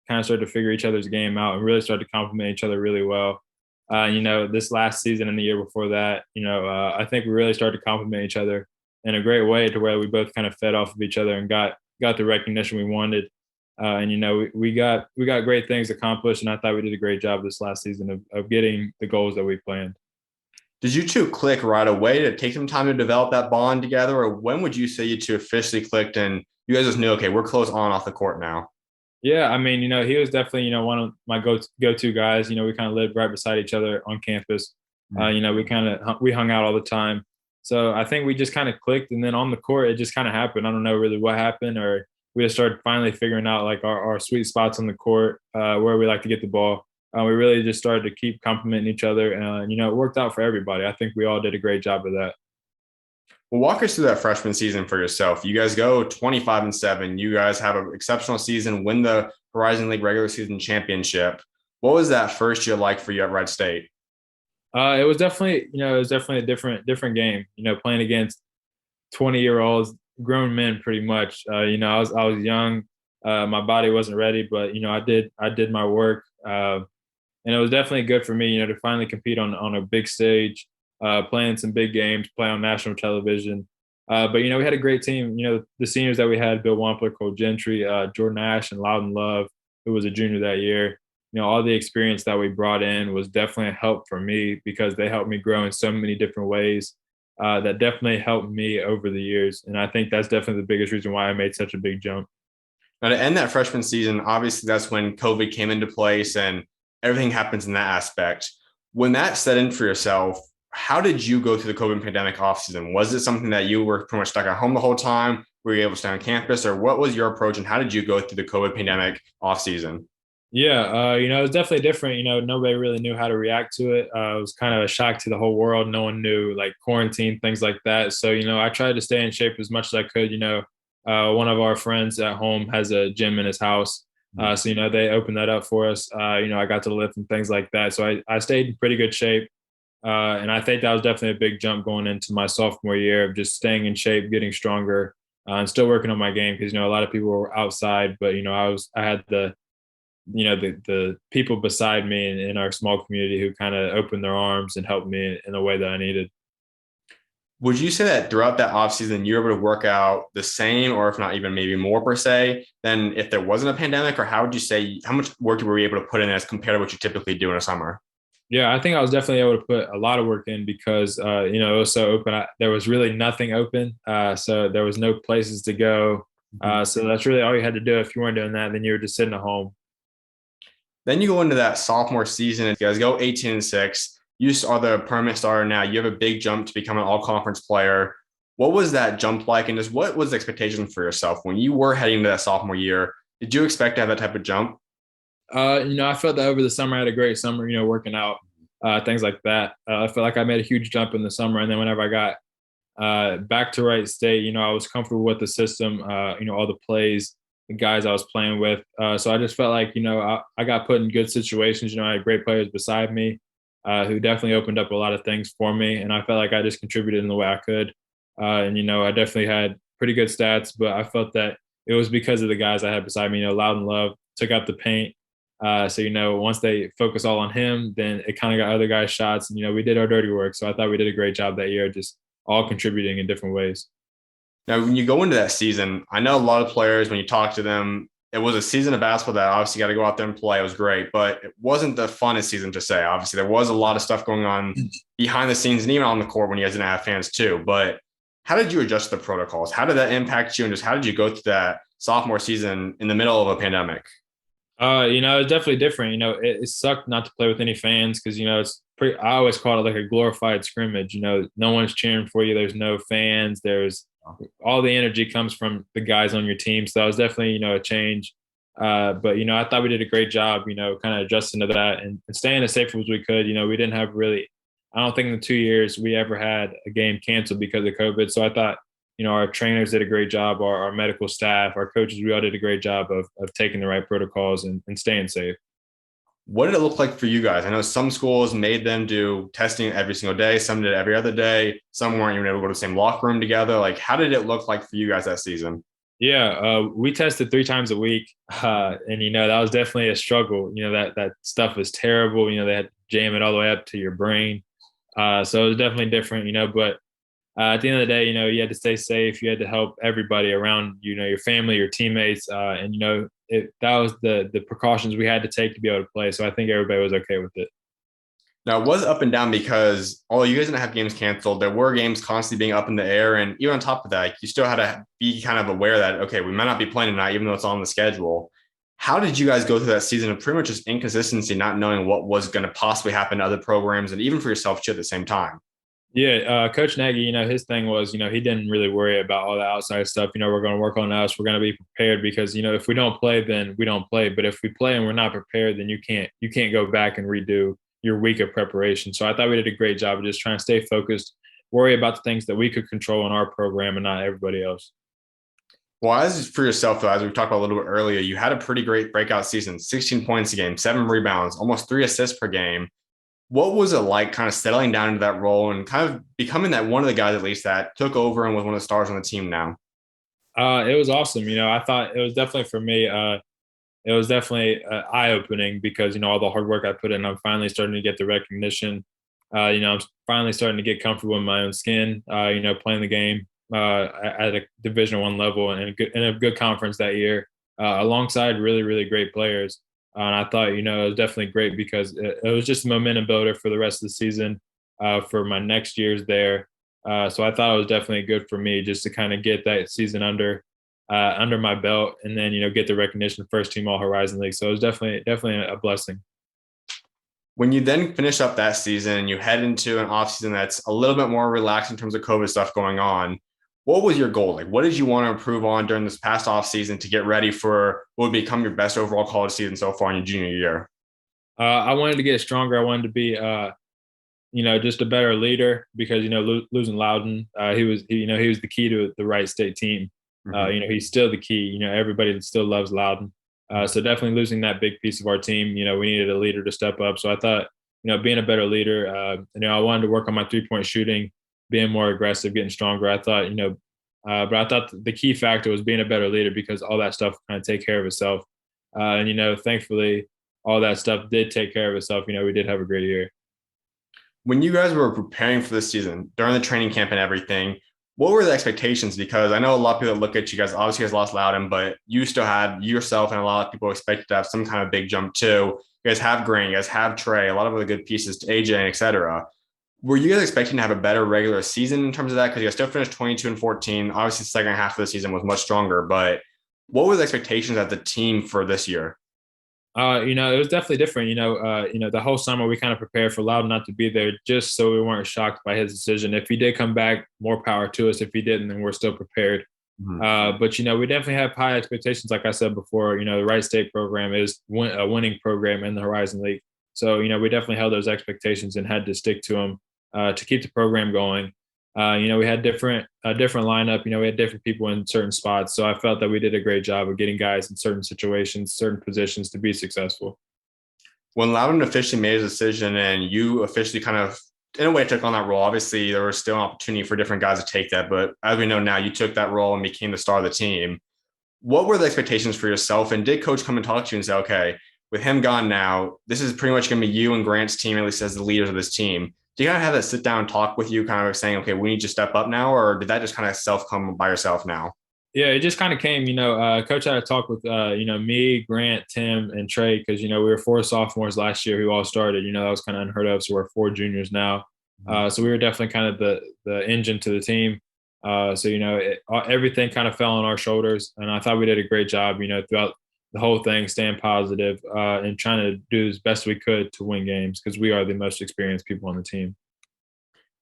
kind of started to figure each other's game out and really started to complement each other really well. This last season and the year before that, I think we really started to complement each other in a great way to where we both kind of fed off of each other and got the recognition we wanted. And we got great things accomplished, and I thought we did a great job this last season of getting the goals that we planned. Did you two click right away? Did it take some time to develop that bond together, or when would you say you two officially clicked and you guys just knew, okay, we're close on off the court now? Yeah, I mean, he was definitely one of my go-to guys. We kind of lived right beside each other on campus. We hung out all the time. So I think we just kind of clicked, and then on the court, it just kind of happened. I don't know really what happened, or we just started finally figuring out like our sweet spots on the court, where we like to get the ball. We really just started to keep complimenting each other, and it worked out for everybody. I think we all did a great job of that. Well, walk us through that freshman season for yourself. You guys go 25-7. You guys have an exceptional season, win the Horizon League regular season championship. What was that first year like for you at Wright State? It was definitely, it was definitely a different game. Playing against 20-year-olds, grown men, pretty much. I was young. My body wasn't ready, but I did my work, and it was definitely good for me, to finally compete on a big stage, playing some big games, play on national television. But we had a great team. The seniors that we had: Bill Wampler, Cole Gentry, Jordan Ash, and Loudon Love, who was a junior that year. All the experience that we brought in was definitely a help for me because they helped me grow in so many different ways. That definitely helped me over the years, and I think that's definitely the biggest reason why I made such a big jump. Now, to end that freshman season, obviously that's when COVID came into place and everything happens in that aspect. When that set in for yourself, how did you go through the COVID pandemic offseason? Was it something that you were pretty much stuck at home the whole time? Were you able to stay on campus, or what was your approach and how did you go through the COVID pandemic offseason? Yeah, it was definitely different. Nobody really knew how to react to it. It was kind of a shock to the whole world. No one knew, like, quarantine, things like that. So, I tried to stay in shape as much as I could. One of our friends at home has a gym in his house. So, they opened that up for us. I got to lift and things like that. So I stayed in pretty good shape. And I think that was definitely a big jump going into my sophomore year of just staying in shape, getting stronger, and still working on my game because, a lot of people were outside, but, I had the people beside me in our small community who kind of opened their arms and helped me in a way that I needed. Would you say that throughout that offseason, you were able to work out the same, or if not even maybe more per se, than if there wasn't a pandemic? Or how would you say, how much work were you able to put in as compared to what you typically do in a summer? Yeah, I think I was definitely able to put a lot of work in because it was so open. There was really nothing open, so there was no places to go. So that's really all you had to do. If you weren't doing that, then you were just sitting at home. Then you go into that sophomore season, and you guys go 18-6. You are the permanent starter now. You have a big jump to become an all conference player. What was that jump like? And just what was the expectation for yourself when you were heading to that sophomore year? Did you expect to have that type of jump? I felt that over the summer I had a great summer. Working out, things like that. I felt like I made a huge jump in the summer, and then whenever I got back to Wright State, I was comfortable with the system, all the plays, the guys I was playing with. So I just felt like, I got put in good situations. I had great players beside me who definitely opened up a lot of things for me. And I felt like I just contributed in the way I could. I definitely had pretty good stats, but I felt that it was because of the guys I had beside me. Loudon Love took out the paint. So, once they focus all on him, then it kind of got other guys' shots. And, we did our dirty work. So I thought we did a great job that year, just all contributing in different ways. Now, when you go into that season, I know a lot of players, when you talk to them, it was a season of basketball that obviously got to go out there and play. It was great, but it wasn't the funnest season to say. Obviously, there was a lot of stuff going on behind the scenes and even on the court when you guys didn't have fans too. But how did you adjust the protocols? How did that impact you? And just how did you go through that sophomore season in the middle of a pandemic? It's definitely different. It sucked not to play with any fans because, it's pretty, I always call it like a glorified scrimmage. No one's cheering for you. There's no fans. There's all the energy comes from the guys on your team. So that was definitely, a change. But, I thought we did a great job, kind of adjusting to that and staying as safe as we could. We didn't have really, I don't think in the 2 years we ever had a game canceled because of COVID. So I thought, our trainers did a great job, our medical staff, our coaches, we all did a great job of taking the right protocols and staying safe. What did it look like for you guys? I know some schools made them do testing every single day. Some did every other day. Some weren't even able to go to the same locker room together. Like, how did it look like for you guys that season? Yeah, we tested 3 times a week, and that was definitely a struggle. That stuff was terrible. They had to jam it all the way up to your brain, so it was definitely different. But at the end of the day, you had to stay safe. You had to help everybody around, your family, your teammates, and that was the precautions we had to take to be able to play. So I think everybody was okay with it. Now, it was up and down because although you guys didn't have games canceled, there were games constantly being up in the air. And even on top of that, you still had to be kind of aware that, okay, we might not be playing tonight, even though it's on the schedule. How did you guys go through that season of pretty much just inconsistency, not knowing what was going to possibly happen to other programs and even for yourself too at the same time? Yeah, Coach Nagy, his thing was, he didn't really worry about all the outside stuff. We're going to work on us. We're going to be prepared because, if we don't play, then we don't play. But if we play and we're not prepared, then you can't go back and redo your week of preparation. So I thought we did a great job of just trying to stay focused, worry about the things that we could control in our program and not everybody else. Well, as for yourself, though, as we talked about a little bit earlier, you had a pretty great breakout season, 16 points a game, 7 rebounds, almost 3 assists per game. What was it like kind of settling down into that role and kind of becoming that one of the guys, at least, that took over and was one of the stars on the team now? It was awesome. I thought it was definitely for me. It was definitely eye opening because all the hard work I put in, I'm finally starting to get the recognition. I'm finally starting to get comfortable in my own skin. Playing the game at a Division I level and in a good conference that year, alongside really really great players. And I thought it was definitely great because it was just a momentum builder for the rest of the season, for my next years there. So I thought it was definitely good for me just to kind of get that season under my belt, and then get the recognition first team All Horizon League. So it was definitely a blessing. When you then finish up that season and you head into an offseason that's a little bit more relaxed in terms of COVID stuff going on, what was your goal? Like, what did you want to improve on during this past offseason to get ready for what would become your best overall college season so far in your junior year? I wanted to get stronger. I wanted to be just a better leader because losing Loudon, he was the key to the Wright State team. Mm-hmm. He's still the key. Everybody still loves Loudon. So definitely losing that big piece of our team, we needed a leader to step up. So I thought, being a better leader, I wanted to work on my 3-point shooting, being more aggressive, getting stronger. I thought, but I thought the key factor was being a better leader because all that stuff kind of take care of itself. And thankfully, all that stuff did take care of itself. We did have a great year. When you guys were preparing for this season during the training camp and everything, what were the expectations? Because I know a lot of people that look at you guys, obviously, you guys lost Loudon, but you still had yourself and a lot of people expected to have some kind of big jump too. You guys have Green, you guys have Trey, a lot of other good pieces to AJ, et cetera. Were you guys expecting to have a better regular season in terms of that? Because you guys still finished 22-14. Obviously, the second half of the season was much stronger, but what were the expectations of the team for this year? It was definitely different. The whole summer we kind of prepared for Loudon not to be there, just so we weren't shocked by his decision. If he did come back, more power to us. If he didn't, then we're still prepared. But we definitely have high expectations. Like I said before, the Wright State program is a winning program in the Horizon League. So we definitely held those expectations and had to stick to them to keep the program going. We had different lineup. We had different people in certain spots. So I felt that we did a great job of getting guys in certain situations, certain positions to be successful. When Loudon officially made his decision and you officially kind of, in a way, took on that role, obviously there was still an opportunity for different guys to take that. But as we know now, you took that role and became the star of the team. What were the expectations for yourself? And did coach come and talk to you and say, okay, with him gone now, this is pretty much going to be you and Grant's team, at least as the leaders of this team? Do you kind of have that sit down talk with you, kind of saying, okay, we need to step up now? Or did that just kind of self come by yourself now? Yeah, it just kind of came. Coach had a talk with me, Grant, Tim, and Trey because we were 4 sophomores last year who all started. That was kind of unheard of. So we're 4 juniors now. So we were definitely kind of the engine to the team. Everything kind of fell on our shoulders, and I thought we did a great job. Throughout the whole thing, staying positive and trying to do as best we could to win games because we are the most experienced people on the team.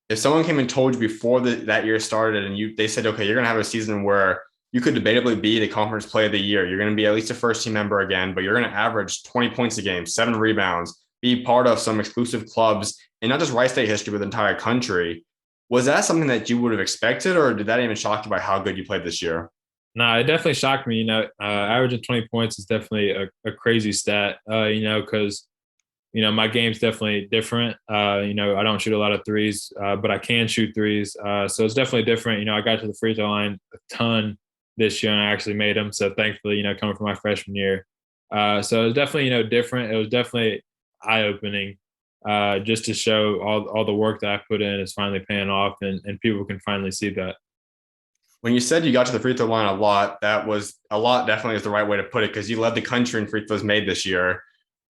If someone came and told you before that year started and they said, okay, you're going to have a season where you could debatably be the conference play of the year. You're going to be at least a first team member again, but you're going to average 20 points a game, 7 rebounds, be part of some exclusive clubs, and not just Wright State history, but the entire country. Was that something that you would have expected, or did that even shock you by how good you played this year? No, it definitely shocked me. Averaging 20 points is definitely a crazy stat, because, my game's definitely different. I don't shoot a lot of threes, but I can shoot threes. So it's definitely different. I got to the free throw line a ton this year and I actually made them. So thankfully, coming from my freshman year. So it was definitely, different. It was definitely eye-opening, just to show all the work that I put in is finally paying off and people can finally see that. When you said you got to the free throw line a lot, that was a lot, definitely is the right way to put it, because you led the country in free throws made this year.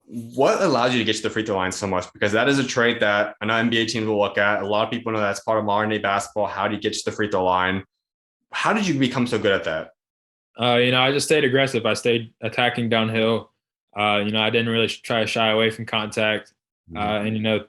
What allows you to get to the free throw line so much? Because that is a trait that I know NBA teams will look at. A lot of people know that's part of modern day basketball. How do you get to the free throw line? How did you become so good at that? I just stayed aggressive. I stayed attacking downhill. I didn't really try to shy away from contact. And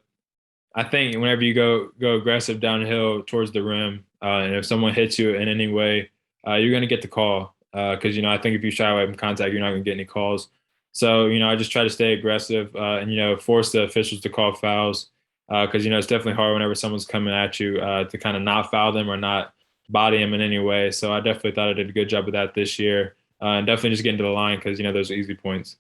I think whenever you go aggressive downhill towards the rim, and if someone hits you in any way, you're going to get the call. Because I think if you shy away from contact, you're not going to get any calls. So I just try to stay aggressive, and force the officials to call fouls. because it's definitely hard whenever someone's coming at you to kind of not foul them or not body them in any way. So I definitely thought I did a good job of that this year, and definitely just getting to the line because those are easy points.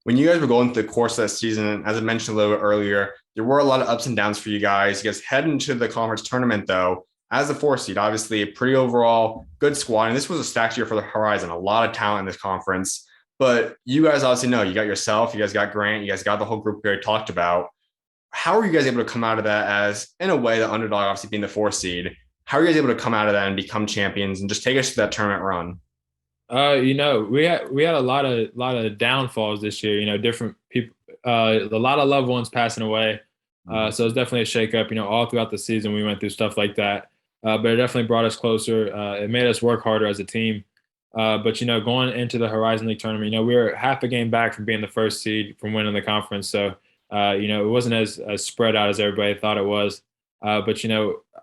When you guys were going through the course of that season, as I mentioned a little bit earlier, there were a lot of ups and downs for you guys. You guys head into the conference tournament, though, as a 4 seed, obviously a pretty overall good squad. And this was a stacked year for the Horizon, a lot of talent in this conference. But you guys obviously know you got yourself, you guys got Grant, you guys got the whole group we already talked about. How are you guys able to come out of that as, in a way, the underdog, obviously being the 4 seed? How are you guys able to come out of that and become champions and just take us to that tournament run? We had a lot of downfalls this year. Different people, a lot of loved ones passing away. So it's definitely a shakeup. All throughout the season we went through stuff like that. But it definitely brought us closer. It made us work harder as a team. But going into the Horizon League tournament, we were half a game back from being the first seed from winning the conference. So it wasn't as spread out as everybody thought it was. But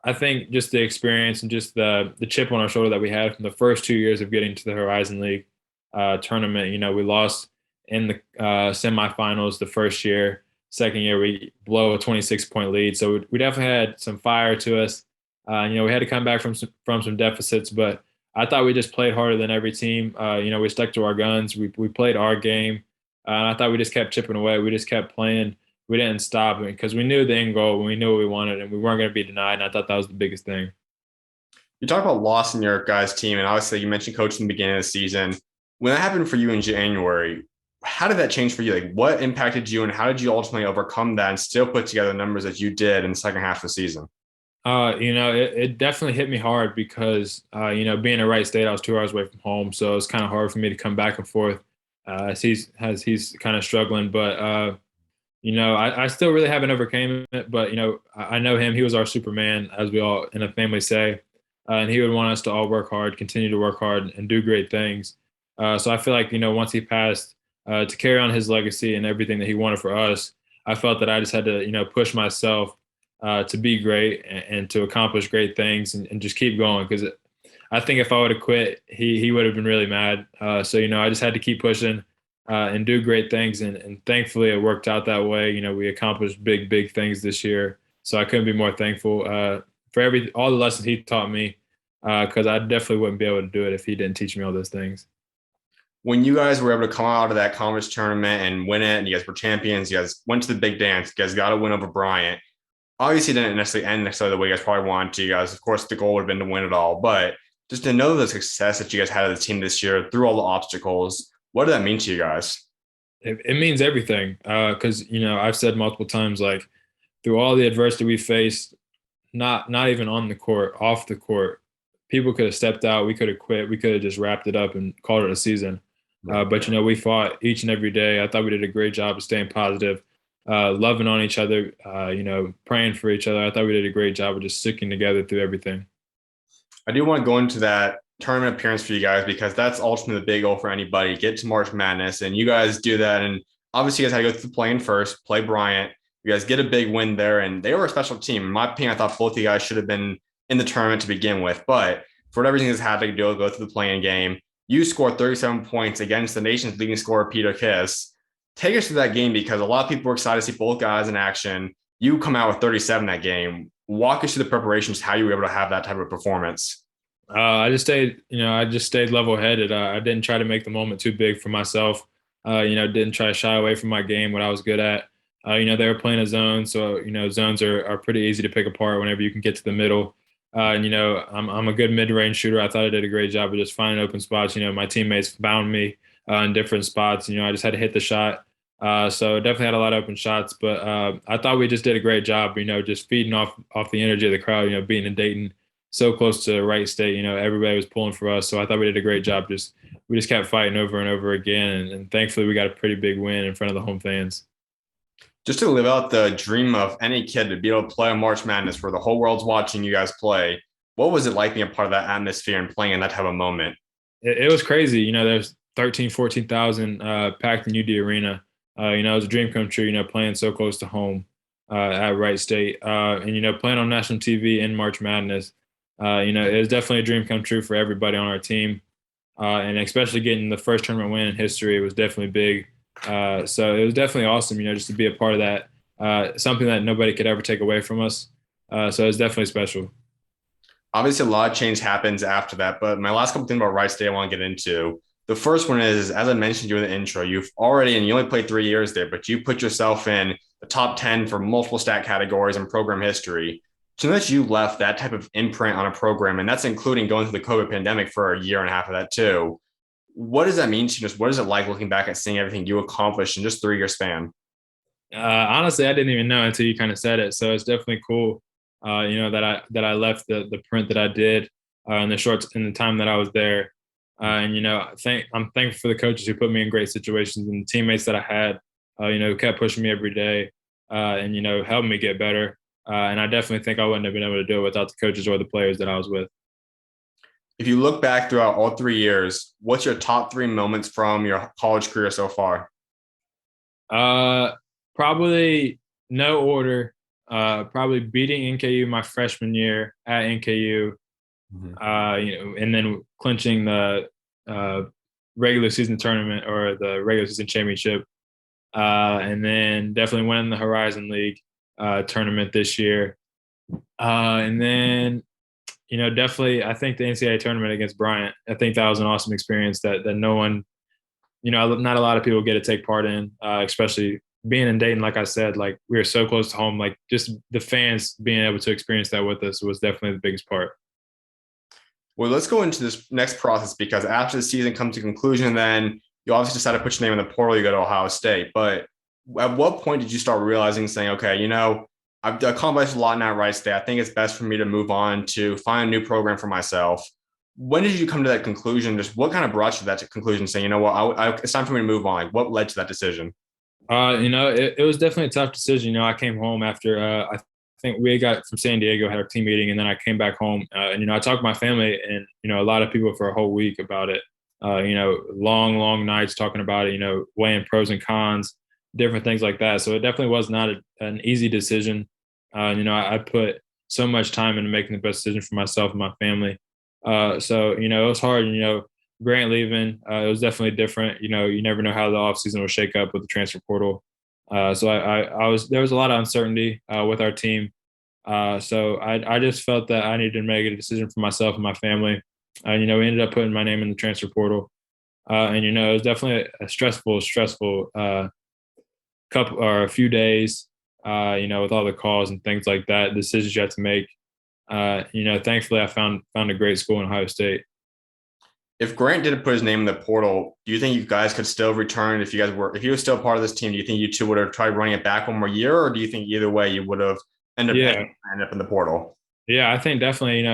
I think just the experience and just the chip on our shoulder that we had from the first 2 years of getting to the Horizon League tournament. We lost in the semifinals the first year. Second year, we blow a 26-point lead. So we definitely had some fire to us. We had to come back from some deficits, but I thought we just played harder than every team. We stuck to our guns. We played our game. And I thought we just kept chipping away. We just kept playing. We didn't stop because we knew the end goal and we knew what we wanted and we weren't going to be denied. And I thought that was the biggest thing. You talk about loss in your guys' team, and obviously you mentioned coaching in the beginning of the season. When that happened for you in January, how did that change for you? Like, what impacted you, and how did you ultimately overcome that and still put together the numbers that you did in the second half of the season? It definitely hit me hard because, being at Wright State, I was 2 hours away from home. So it was kind of hard for me to come back and forth as he's kind of struggling. But, I still really haven't overcame it. But, I know him. He was our Superman, as we all in a family say. And he would want us to all work hard, continue to work hard, and do great things. So I feel like, once he passed, to carry on his legacy and everything that he wanted for us, I felt that I just had to, push myself to be great and to accomplish great things and just keep going. Because I think if I would have quit, he would have been really mad. So I just had to keep pushing and do great things, and thankfully it worked out that way. We accomplished big things this year, so I couldn't be more thankful for all the lessons he taught me. Because I definitely wouldn't be able to do it if he didn't teach me all those things. When you guys were able to come out of that conference tournament and win it, and you guys were champions, you guys went to the big dance, you guys got a win over Bryant. Obviously, it didn't necessarily end necessarily the way you guys probably wanted to. You guys, of course, the goal would have been to win it all, but just to know the success that you guys had as a team this year through all the obstacles, what did that mean to you guys? It means everything because I've said multiple times, like, through all the adversity we faced, not even on the court, off the court, people could have stepped out, we could have quit, we could have just wrapped it up and called it a season. But we fought each and every day. I thought we did a great job of staying positive, loving on each other, praying for each other. I thought we did a great job of just sticking together through everything. I do want to go into that tournament appearance for you guys because that's ultimately the big goal for anybody. Get to March Madness, and you guys do that. And obviously, you guys had to go through the play-in first, play Bryant. You guys get a big win there, and they were a special team. In my opinion, I thought both of you guys should have been in the tournament to begin with. But for whatever reason, had to go through the play-in game. You scored 37 points against the nation's leading scorer, Peter Kiss. Take us through that game because a lot of people were excited to see both guys in action. You come out with 37 that game. Walk us through the preparations, how you were able to have that type of performance. I just stayed level-headed. I didn't try to make the moment too big for myself. Didn't try to shy away from my game, what I was good at. They were playing a zone, so zones are pretty easy to pick apart whenever you can get to the middle. I'm a good mid-range shooter. I thought I did a great job of just finding open spots. My teammates found me in different spots. I just had to hit the shot. So definitely had a lot of open shots, but I thought we just did a great job. Just feeding off the energy of the crowd. Being in Dayton, so close to Wright State. Everybody was pulling for us, so I thought we did a great job. We just kept fighting over and over again, and thankfully we got a pretty big win in front of the home fans. Just to live out the dream of any kid to be able to play on March Madness where the whole world's watching you guys play. What was it like being a part of that atmosphere and playing in that type of moment? It was crazy. There's 13, 14,000 packed in UD Arena. It was a dream come true, playing so close to home at Wright State. And playing on national TV in March Madness. It was definitely a dream come true for everybody on our team. And especially getting the first tournament win in history, it was definitely big. So it was definitely awesome, just to be a part of that. something that nobody could ever take away from us. So it's definitely special. Obviously, a lot of change happens after that, but my last couple things about Wright State I want to get into. The first one is, as I mentioned during the intro, you've already, and you only played 3 years there, but you put yourself in the top 10 for multiple stat categories in program history. So that you left that type of imprint on a program, and that's including going through the COVID pandemic for a year and a half of that too. What does that mean to you? Just what is it like looking back at seeing everything you accomplished in just 3 year span? Honestly, I didn't even know until you kind of said it. So it's definitely cool, that I left the print that I did in the time that I was there. And I'm thankful for the coaches who put me in great situations and the teammates that I had, who kept pushing me every day, and helping me get better. And I definitely think I wouldn't have been able to do it without the coaches or the players that I was with. If you look back throughout all 3 years, what's your top three moments from your college career so far? Uh, Probably no order. Probably beating NKU my freshman year at NKU, Mhm. and then clinching the uh, regular season tournament or the regular season championship, and then definitely winning the Horizon League tournament this year, and then definitely I think the NCAA tournament against Bryant. I think that was an awesome experience that no one, not a lot of people get to take part in, especially being in Dayton. Like I said, like we were so close to home. Like just the fans being able to experience that with us was definitely the biggest part. Well, let's go into this next process because after the season comes to conclusion, then you obviously decide to put your name in the portal. You go to Ohio State. But at what point did you start realizing, saying, okay, I've accomplished a lot now at Wright State. I think it's best for me to move on to find a new program for myself. When did you come to that conclusion? Just what kind of brought you to that conclusion, saying, it's time for me to move on? Like, what led to that decision? It was definitely a tough decision. I came home after I think we got from San Diego, had our team meeting, and then I came back home. And I talked to my family and a lot of people for a whole week about it. Long, long nights talking about it. Weighing pros and cons, different things like that. So it definitely was not an easy decision. I put so much time into making the best decision for myself and my family. So it was hard. Grant leaving, it was definitely different. You never know how the offseason will shake up with the transfer portal. So I was there was a lot of uncertainty with our team. So I just felt that I needed to make a decision for myself and my family. We ended up putting my name in the transfer portal, and it was definitely a stressful couple or a few days. With all the calls and things like that, decisions you have to make. Thankfully I found a great school in Ohio State. If Grant didn't put his name in the portal, do you think you guys could still return if you were still part of this team? Do you think you two would have tried running it back one more year, or do you think either way you would have Yeah, ended up in the portal? yeah, I think definitely.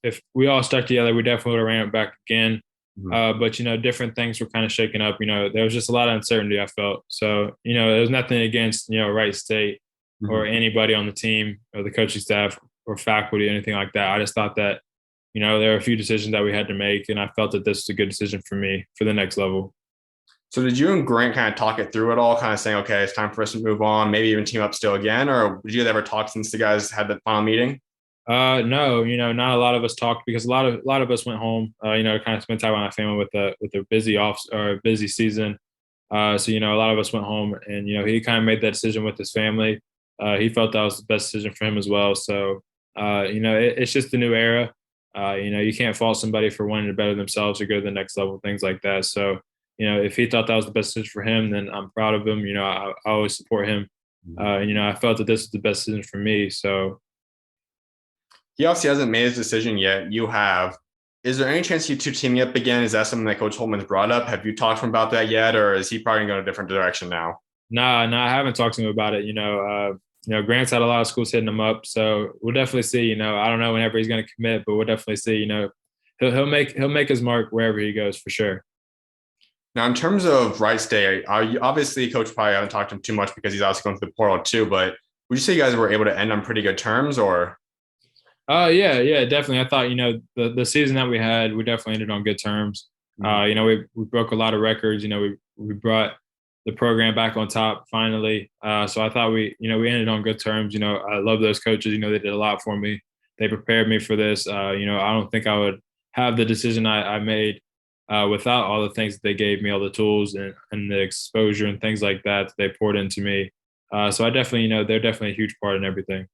If we all stuck together, we definitely would have ran it back again. Mhm. But different things were kind of shaking up. There was just a lot of uncertainty. I felt so. There was nothing against Wright State or Mhm. anybody on the team or the coaching staff or faculty or anything like that. I just thought that there were a few decisions that we had to make, and I felt that this was a good decision for me for the next level. So did you and Grant kind of talk it through at all, kind of saying, okay, it's time for us to move on, maybe even team up still again, or did you guys ever talk since the guys had that final meeting? No, not a lot of us talked because a lot of us went home. Kind of spent time with my family with a busy off or busy season. So a lot of us went home, and he kind of made that decision with his family. He felt that was the best decision for him as well. So it's just a new era. You can't fault somebody for wanting to better themselves or go to the next level, things like that. So if he thought that was the best decision for him, then I'm proud of him. I always support him. And I felt that this was the best decision for me. So He obviously hasn't made his decision yet. You have. Is there any chance you two teaming up again? Is that something that Coach Holtman's brought up? Have you talked to him about that yet, or is he probably going to go a different direction now? nah, I haven't talked to him about it. Grant's had a lot of schools hitting him up, so we'll definitely see. I don't know whenever he's going to commit, but we'll definitely see. He'll make his mark wherever he goes for sure. Now, in terms of Wright State, are you obviously Coach probably haven't talked to him too much because he's also going through the portal too. But would you say you guys were able to end on pretty good terms, or? Yeah, definitely. I thought the season that we had, we definitely ended on good terms. We broke a lot of records. We brought the program back on top finally. So I thought we ended on good terms. I love those coaches. They did a lot for me. They prepared me for this. I don't think I would have the decision I made without all the things that they gave me, all the tools and the exposure and things like that they poured into me. So I definitely, they're definitely a huge part in everything.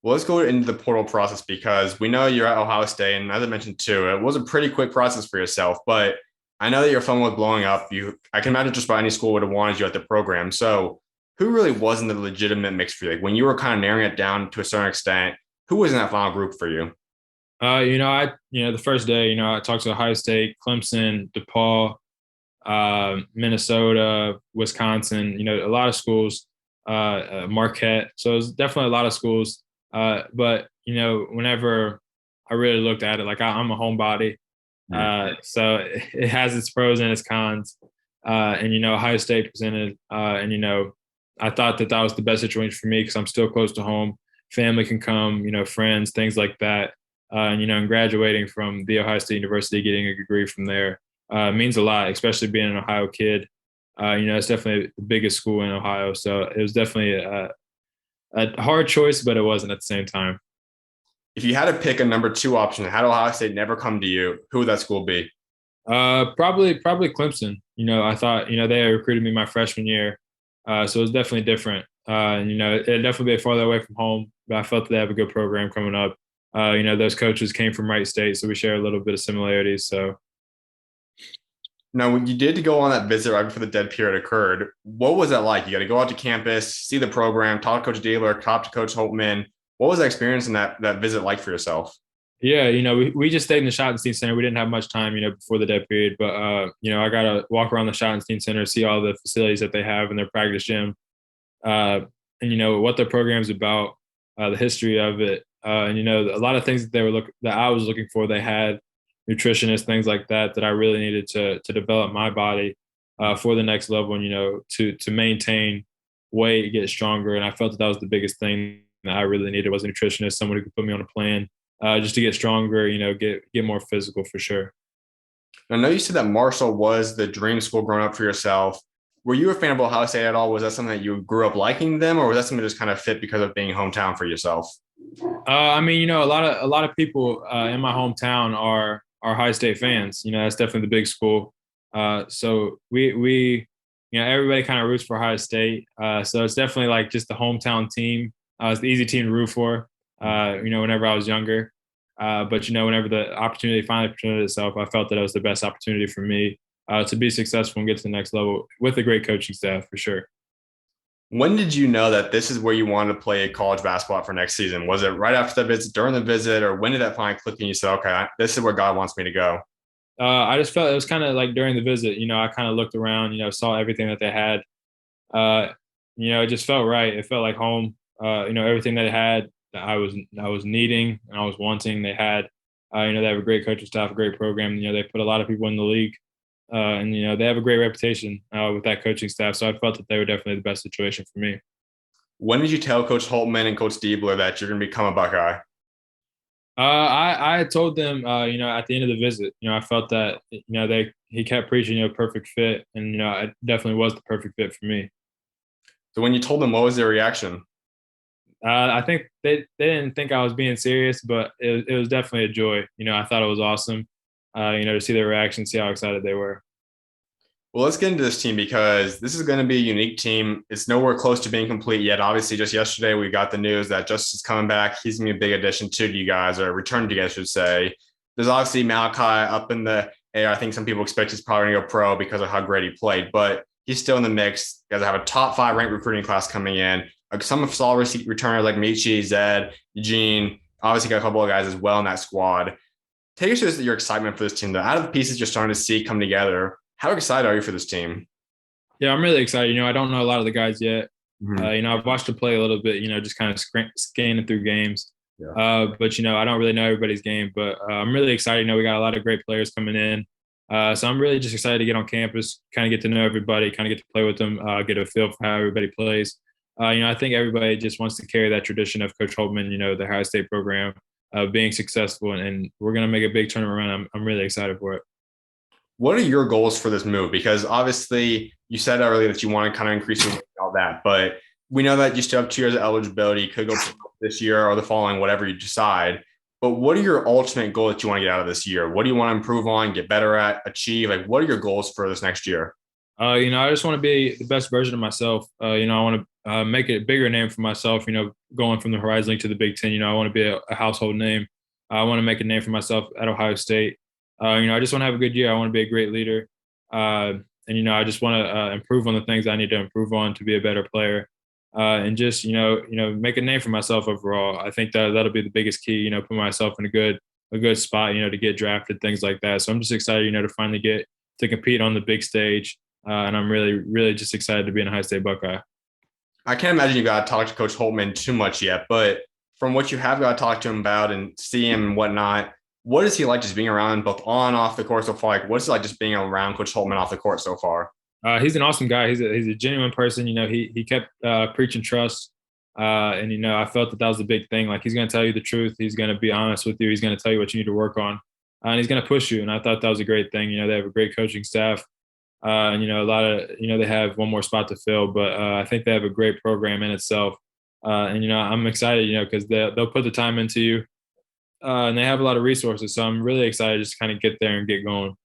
Well, let's go into the portal process because we know you're at Ohio State, and as I mentioned too, it was a pretty quick process for yourself. But I know that your phone was blowing up. I can imagine just about any school would have wanted you at the program. So, who really wasn't the legitimate mix for you? Like when you were kind of narrowing it down to a certain extent, who was in that final group for you? The first day, I talked to Ohio State, Clemson, DePaul, Minnesota, Wisconsin, a lot of schools, Marquette. So it's definitely a lot of schools. But whenever I really looked at it, like I'm a homebody, so it has its pros and its cons. And Ohio State presented, and I thought that that was the best situation for me because I'm still close to home. Family can come, friends, things like that. And graduating from the Ohio State University, getting a degree from there means a lot, especially being an Ohio kid. It's definitely the biggest school in Ohio, so it was definitely a hard choice, but it wasn't at the same time. If you had to pick a number two option, had Ohio State never come to you, who would that school be? Probably Clemson. I thought they recruited me my freshman year, so it was definitely different. It'd definitely be farther away from home, but I felt that they have a good program coming up. Those coaches came from Wright State, so we share a little bit of similarities. So Now, when you did go on that visit right before the dead period occurred, what was that like? You got to go out to campus, see the program, talk to Coach Dealer, talk to Coach Holtmann. What was that experience in that visit like for yourself? yeah, we just stayed in the Schottenstein Center. We didn't have much time, before the dead period, but I got to walk around the Schottenstein Center, see all the facilities that they have in their practice gym, and what their program's about, the history of it, and a lot of things that that I was looking for. They had nutritionists, things like that, that I really needed to develop my body for the next level, and to maintain weight, get stronger. And I felt that that was the biggest thing that I really needed was a nutritionist, someone who could put me on a plan, just to get stronger, get more physical for sure. I know you said that Marshall was the dream school growing up for yourself. Were you a fan of Ohio State at all? Was that something that you grew up liking them, or was that something that just kind of fit because of being hometown for yourself? A lot of people in my hometown are Ohio State fans. That's definitely the big school. So we everybody kind of roots for Ohio State. So it's definitely like just the hometown team. It's the easy team to root for. Whenever I was younger. But whenever the opportunity finally presented itself, I felt that it was the best opportunity for me to be successful and get to the next level with a great coaching staff for sure. When did you know that this is where you wanted to play college basketball for next season? Was it right after the visit, during the visit, or when did that finally click and you said, okay, this is where God wants me to go? I just felt it was kind of like during the visit. I kind of looked around, saw everything that they had. Uh, it just felt right. It felt like home. Everything that it had that I was needing and I was wanting. They had, they have a great coaching staff, a great program. They put a lot of people in the league, and they have a great reputation with that coaching staff. So I felt that they were definitely the best situation for me. When did you tell Coach Holtmann and Coach Diebler that you're going to become a Buckeye? I had told them, at the end of the visit, I felt that, he kept preaching, perfect fit, and it definitely was the perfect fit for me. So when you told them, what was their reaction? I think they didn't think I was being serious, but it was definitely a joy. I thought it was awesome, to see their reaction, see how excited they were. Well, let's get into this team because this is going to be a unique team. It's nowhere close to being complete yet. Obviously, just yesterday we got the news that Justice is coming back. He's going to be a big addition to you guys, or return to you guys, I should say. There's obviously Malaki up in the air. I think some people expect he's probably going to go pro because of how great he played, but he's still in the mix. You guys have a top 5 ranked recruiting class coming in. Some of solid returners like Michi, Zed, Eugene. Obviously, got a couple of guys as well in that squad. Take us to your excitement for this team. Though, out of the pieces you're starting to see come together, how excited are you for this team? Yeah, I'm really excited. I don't know a lot of the guys yet. Mm-hmm. I've watched them play a little bit. Just kind of scanning through games. Yeah. But I don't really know everybody's game. But I'm really excited. We got a lot of great players coming in. So I'm really just excited to get on campus, kind of get to know everybody, kind of get to play with them, get a feel for how everybody plays. I think everybody just wants to carry that tradition of Coach Holtmann, the Ohio State program, being successful, and we're going to make a big turnaround. I'm really excited for it. What are your goals for this move? Because obviously you said earlier that you want to kind of increase your all that, but we know that you still have 2 years of eligibility. You could go this year or the following, whatever you decide. But what are your ultimate goals that you want to get out of this year? What do you want to improve on, get better at, achieve? Like, what are your goals for this next year? I just want to be the best version of myself. I want to make a bigger name for myself. Going from the Horizon League to the Big Ten. I want to be a household name. I want to make a name for myself at Ohio State. I just want to have a good year. I want to be a great leader, and I just want to improve on the things I need to improve on to be a better player, and just make a name for myself overall. I think that'll be the biggest key. Put myself in a good spot. To get drafted, things like that. So I'm just excited, to finally get to compete on the big stage, and I'm really, really just excited to be an Ohio State Buckeye. I can't imagine you got to talk to Coach Holtmann too much yet, but from what you have got to talk to him about and see him and whatnot, what is he like just being around both on and off the court so far? Like, what's it like just being around Coach Holtmann off the court so far? He's an awesome guy. He's a genuine person. He kept preaching trust, and I felt that was the big thing. Like, he's going to tell you the truth. He's going to be honest with you. He's going to tell you what you need to work on, and he's going to push you. And I thought that was a great thing. They have a great coaching staff. And a lot of they have one more spot to fill, but I think they have a great program in itself. And I'm excited, because they'll put the time into you, and they have a lot of resources. So I'm really excited just to kind of get there and get going.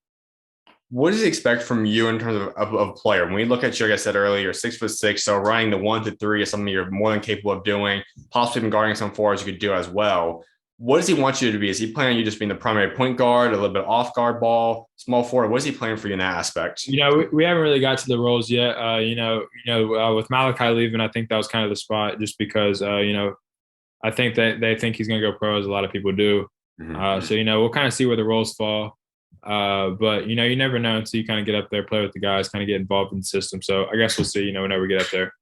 What does he expect from you in terms of a player? When we look at you, like I said earlier, you're 6'6", so running the 1 to 3 is something you're more than capable of doing. Possibly even guarding some forwards you could do as well. What does he want you to be? Is he planning on you just being the primary point guard, a little bit off guard ball, small forward? What is he planning for you in that aspect? We haven't really got to the roles yet. With Malaki leaving, I think that was kind of the spot, just because I think that they think he's going to go pro, as a lot of people do. So we'll kind of see where the roles fall. But you never know until you kind of get up there, play with the guys, kind of get involved in the system. So I guess we'll see. Whenever we get up there.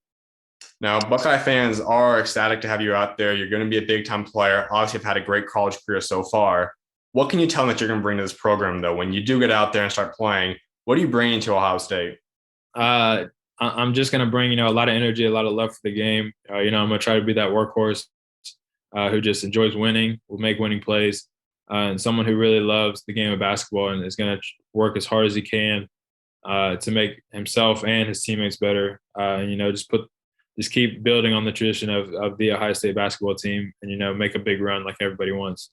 Now, Buckeye fans are ecstatic to have you out there. You're going to be a big-time player. Obviously, you've had a great college career so far. What can you tell them that you're going to bring to this program, though? When you do get out there and start playing, what are you bringing to Ohio State? I'm just going to bring, a lot of energy, a lot of love for the game. I'm going to try to be that workhorse who just enjoys winning, will make winning plays, and someone who really loves the game of basketball and is going to work as hard as he can to make himself and his teammates better. Just keep building on the tradition of the Ohio State basketball team and, make a big run like everybody wants.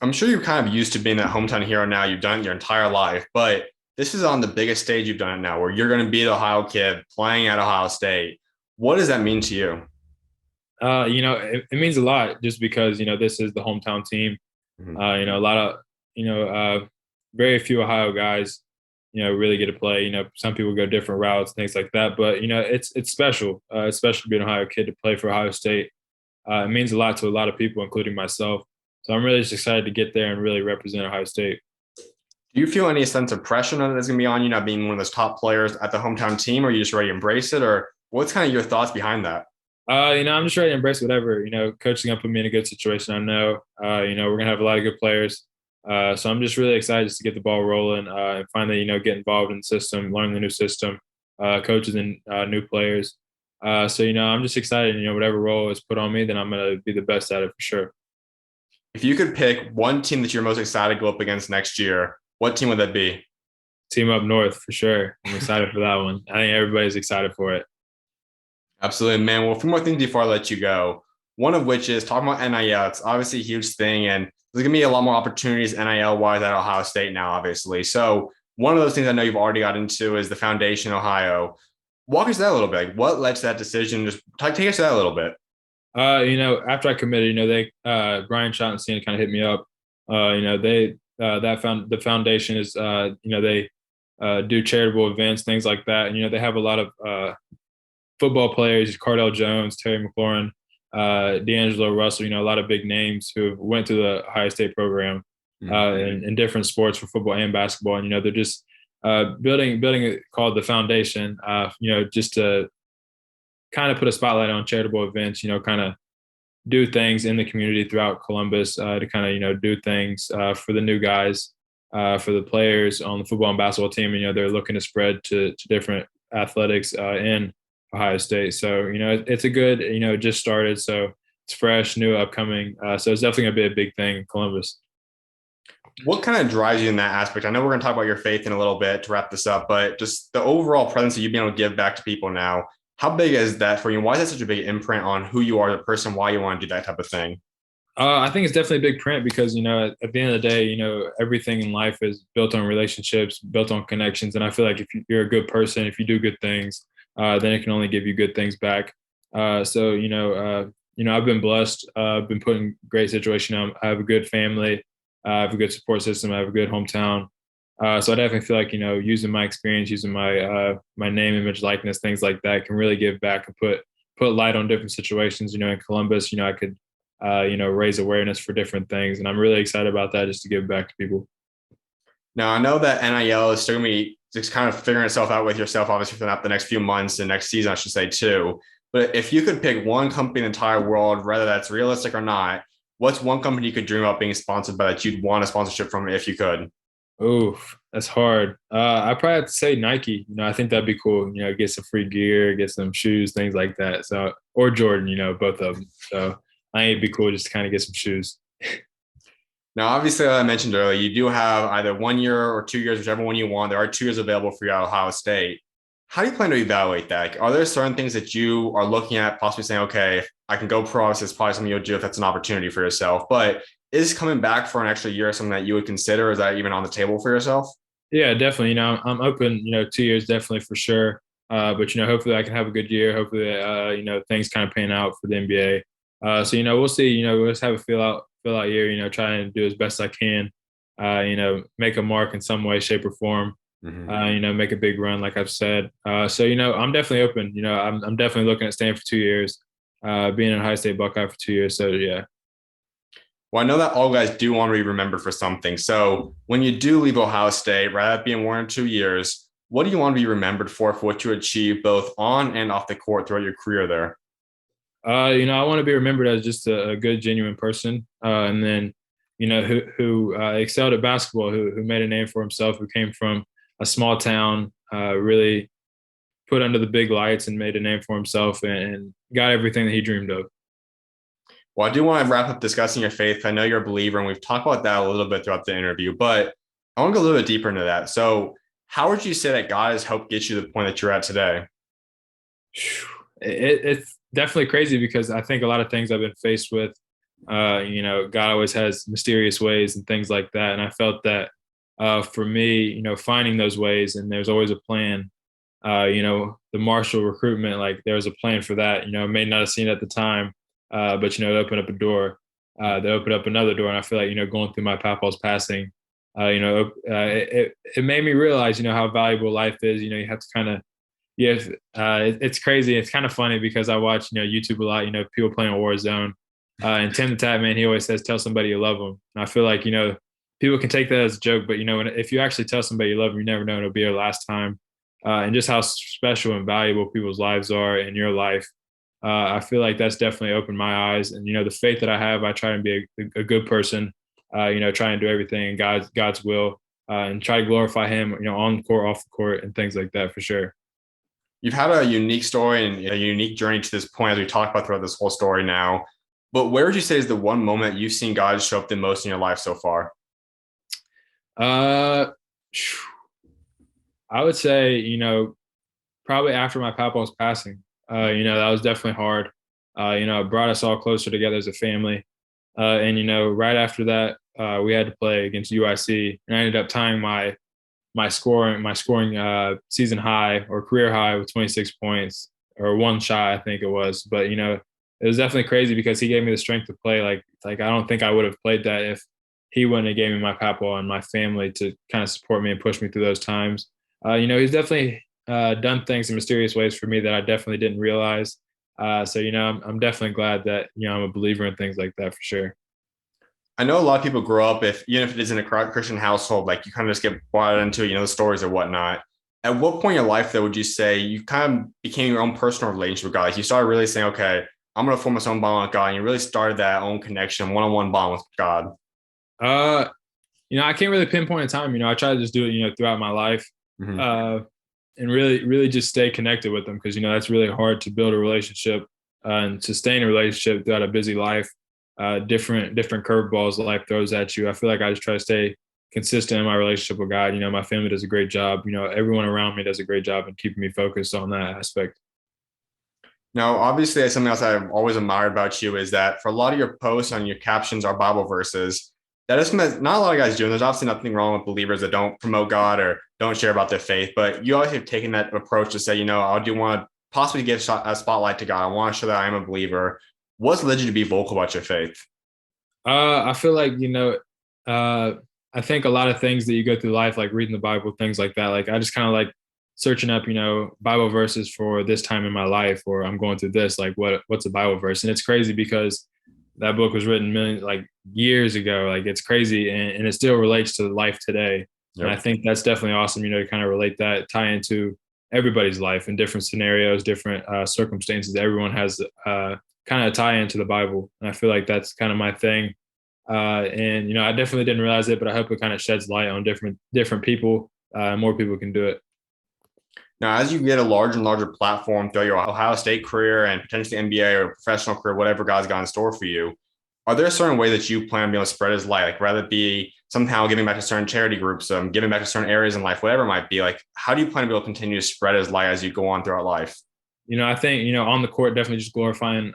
I'm sure you're kind of used to being that hometown hero now. You've done it your entire life, but this is on the biggest stage you've done it now, where you're going to be the Ohio kid playing at Ohio State. What does that mean to you? It means a lot, just because, this is the hometown team. A lot of, very few Ohio guys really get to play. Some people go different routes, things like that. But, it's special. It's special to be an Ohio kid to play for Ohio State. It means a lot to a lot of people, including myself. So I'm really just excited to get there and really represent Ohio State. Do you feel any sense of pressure that's going to be on you, not being one of those top players at the hometown team? Or are you just ready to embrace it? Or what's kind of your thoughts behind that? I'm just ready to embrace whatever. Coach is going to put me in a good situation. I know, we're going to have a lot of good players. So I'm just really excited just to get the ball rolling and finally, get involved in the system, learn the new system, coaches and new players. So I'm just excited, whatever role is put on me, then I'm going to be the best at it for sure. If you could pick one team that you're most excited to go up against next year, what team would that be? Team up north, for sure. I'm excited for that one. I think everybody's excited for it. Absolutely, man. Well, a few more things before I let you go. One of which is talking about NIL. It's obviously a huge thing, and there's going to be a lot more opportunities NIL-wise at Ohio State now, obviously. So one of those things I know you've already got into is the Foundation Ohio. Walk us through that a little bit. Like, what led to that decision? Just take us to that a little bit. After I committed, they Brian Schottenstein kind of hit me up. The foundation is, they do charitable events, things like that. And, they have a lot of football players, Cardell Jones, Terry McLaurin, D'Angelo Russell, a lot of big names who went to the Ohio State program in different sports for football and basketball. And, they're just building it called the Foundation, just to kind of put a spotlight on charitable events, kind of do things in the community throughout Columbus to kind of, do things for the new guys, for the players on the football and basketball team. They're looking to spread to different athletics in Ohio State. So, it's a good, it just started. So it's fresh, new, upcoming. So it's definitely going to be a big thing in Columbus. What kind of drives you in that aspect? I know we're going to talk about your faith in a little bit to wrap this up, but just the overall presence that you've been able to give back to people now, how big is that for you? Why is that such a big imprint on who you are as a person, why you want to do that type of thing? I think it's definitely a big print because, at the end of the day, everything in life is built on relationships, built on connections. And I feel like if you're a good person, if you do good things, then it can only give you good things back. I've been blessed. I've been put in great situation. I have a good family. I have a good support system. I have a good hometown. So I definitely feel like using my experience, using my name, image, likeness, things like that, can really give back and put light on different situations. In Columbus, I could raise awareness for different things, and I'm really excited about that, just to give back to people. Now, I know that NIL is still going to be just kind of figuring itself out with yourself, obviously, for the next few months and next season, I should say, too. But if you could pick one company in the entire world, whether that's realistic or not, what's one company you could dream about being sponsored by that you'd want a sponsorship from if you could? Oof, that's hard. I probably have to say Nike. I think that'd be cool. Get some free gear, get some shoes, things like that. So, or Jordan, both of them. So, I think it'd be cool just to kind of get some shoes. Now, obviously, like I mentioned earlier, you do have either 1 year or 2 years, whichever one you want. There are 2 years available for you at Ohio State. How do you plan to evaluate that? Are there certain things that you are looking at, possibly saying, okay, if I can go pro, this is probably something you'll do if that's an opportunity for yourself. But is coming back for an extra year something that you would consider? Is that even on the table for yourself? Yeah, definitely. I'm open. 2 years definitely for sure. But hopefully I can have a good year. Hopefully, things kind of pan out for the NBA. So we'll see. We'll just have a fill out year. Try and do as best I can. Make a mark in some way, shape, or form. Mm-hmm. Make a big run, like I've said. So I'm definitely open. I'm definitely looking at staying for 2 years. Being a Ohio State Buckeye for 2 years. So yeah. Well, I know that all guys do want to be remembered for something. So when you do leave Ohio State, right at being 1 or 2 years, what do you want to be remembered for what you achieved both on and off the court throughout your career there? I want to be remembered as just a good, genuine person, and then, who excelled at basketball, who made a name for himself, who came from a small town, really put under the big lights and made a name for himself, and got everything that he dreamed of. Well, I do want to wrap up discussing your faith. I know you're a believer, and we've talked about that a little bit throughout the interview, but I want to go a little bit deeper into that. So, how would you say that God has helped get you to the point that you're at today? It's definitely crazy because I think a lot of things I've been faced with, God always has mysterious ways and things like that. And I felt that for me, finding those ways, and there's always a plan. The Marshall recruitment, like there was a plan for that. I may not have seen it at the time, but it opened up a door. They opened up another door, and I feel like going through my papal's passing, it made me realize how valuable life is. You have to kind of yes, it's crazy. It's kind of funny because I watch, YouTube a lot. People playing Warzone, and Tim the Tap Man, he always says, "Tell somebody you love them." And I feel like people can take that as a joke, but if you actually tell somebody you love them, you never know it'll be your last time. And just how special and valuable people's lives are in your life. I feel like that's definitely opened my eyes, and the faith that I have, I try and be a good person. Try and do everything in God's will, and try to glorify Him. On the court, off the court, and things like that for sure. You've had a unique story and a unique journey to this point, as we talked about throughout this whole story now. But where would you say is the one moment you've seen God show up the most in your life so far? Uh, I would say, probably after my papa's passing. That was definitely hard. It brought us all closer together as a family. And right after that, we had to play against UIC, and I ended up tying my scoring season high or career high with 26 points, or one shot, I think it was. But it was definitely crazy because he gave me the strength to play. Like I don't think I would have played that if he wouldn't have gave me my papa and my family to kind of support me and push me through those times. He's definitely done things in mysterious ways for me that I definitely didn't realize. So I'm definitely glad that I'm a believer in things like that for sure. I know a lot of people grow up, if even if it isn't a Christian household, like you kind of just get brought into the stories or whatnot. At what point in your life, though, would you say you kind of became your own personal relationship with God? Like you started really saying, okay, I'm going to form my own bond with God. And you really started that own connection, one-on-one bond with God. Uh, I can't really pinpoint a time. I try to just do it, throughout my life, Mm-hmm. uh, and really, really just stay connected with them because that's really hard to build a relationship and sustain a relationship throughout a busy life. Different curveballs life throws at you. I feel like I just try to stay consistent in my relationship with God. My family does a great job. Everyone around me does a great job in keeping me focused on that aspect. Now, obviously, something else I've always admired about you is that for a lot of your posts and your captions are Bible verses. That is something that not a lot of guys do. And there's obviously nothing wrong with believers that don't promote God or don't share about their faith. But you always have taken that approach to say, I do want to possibly give a spotlight to God. I want to show that I am a believer. What's led you to be vocal about your faith? I feel like, I think a lot of things that you go through life, like reading the Bible, things like that, like I just kind of like searching up, Bible verses for this time in my life, or I'm going through this, like what's a Bible verse? And it's crazy because that book was written years ago. Like it's crazy, and it still relates to life today. Yep. And I think that's definitely awesome, to kind of relate that, tie into everybody's life in different scenarios, different circumstances. Everyone has kind of tie into the Bible. And I feel like that's kind of my thing. And I definitely didn't realize it, but I hope it kind of sheds light on different people. More people can do it. Now, as you get a larger and larger platform throughout your Ohio State career and potentially NBA or professional career, whatever God's got in store for you, are there a certain way that you plan on being able to spread His light? Like, rather it be somehow giving back to certain charity groups, giving back to certain areas in life, whatever it might be. Like, how do you plan to be able to continue to spread His light as you go on throughout life? I think, on the court, definitely just glorifying,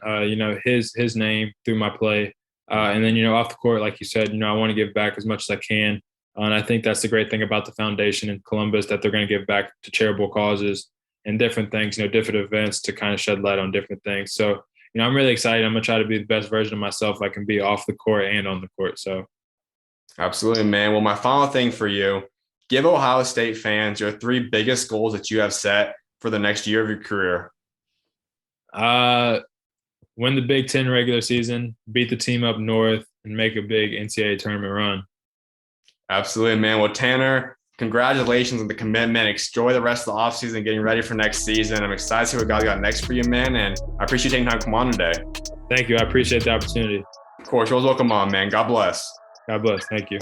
his name through my play. And then, off the court, like you said, I want to give back as much as I can. And I think that's the great thing about the foundation in Columbus, that they're going to give back to charitable causes and different things, different events to kind of shed light on different things. So, I'm really excited. I'm going to try to be the best version of myself I can be off the court and on the court. So. Absolutely, man. Well, my final thing for you, give Ohio State fans your 3 biggest goals that you have set for the next year of your career. Win the Big Ten regular season, beat the team up north, and make a big NCAA tournament run. Absolutely, man. Well, Tanner, congratulations on the commitment. Enjoy the rest of the offseason, getting ready for next season. I'm excited to see what God got next for you, man. And I appreciate you taking time to come on today. Thank you. I appreciate the opportunity. Of course. You're always welcome on, man. God bless. God bless. Thank you.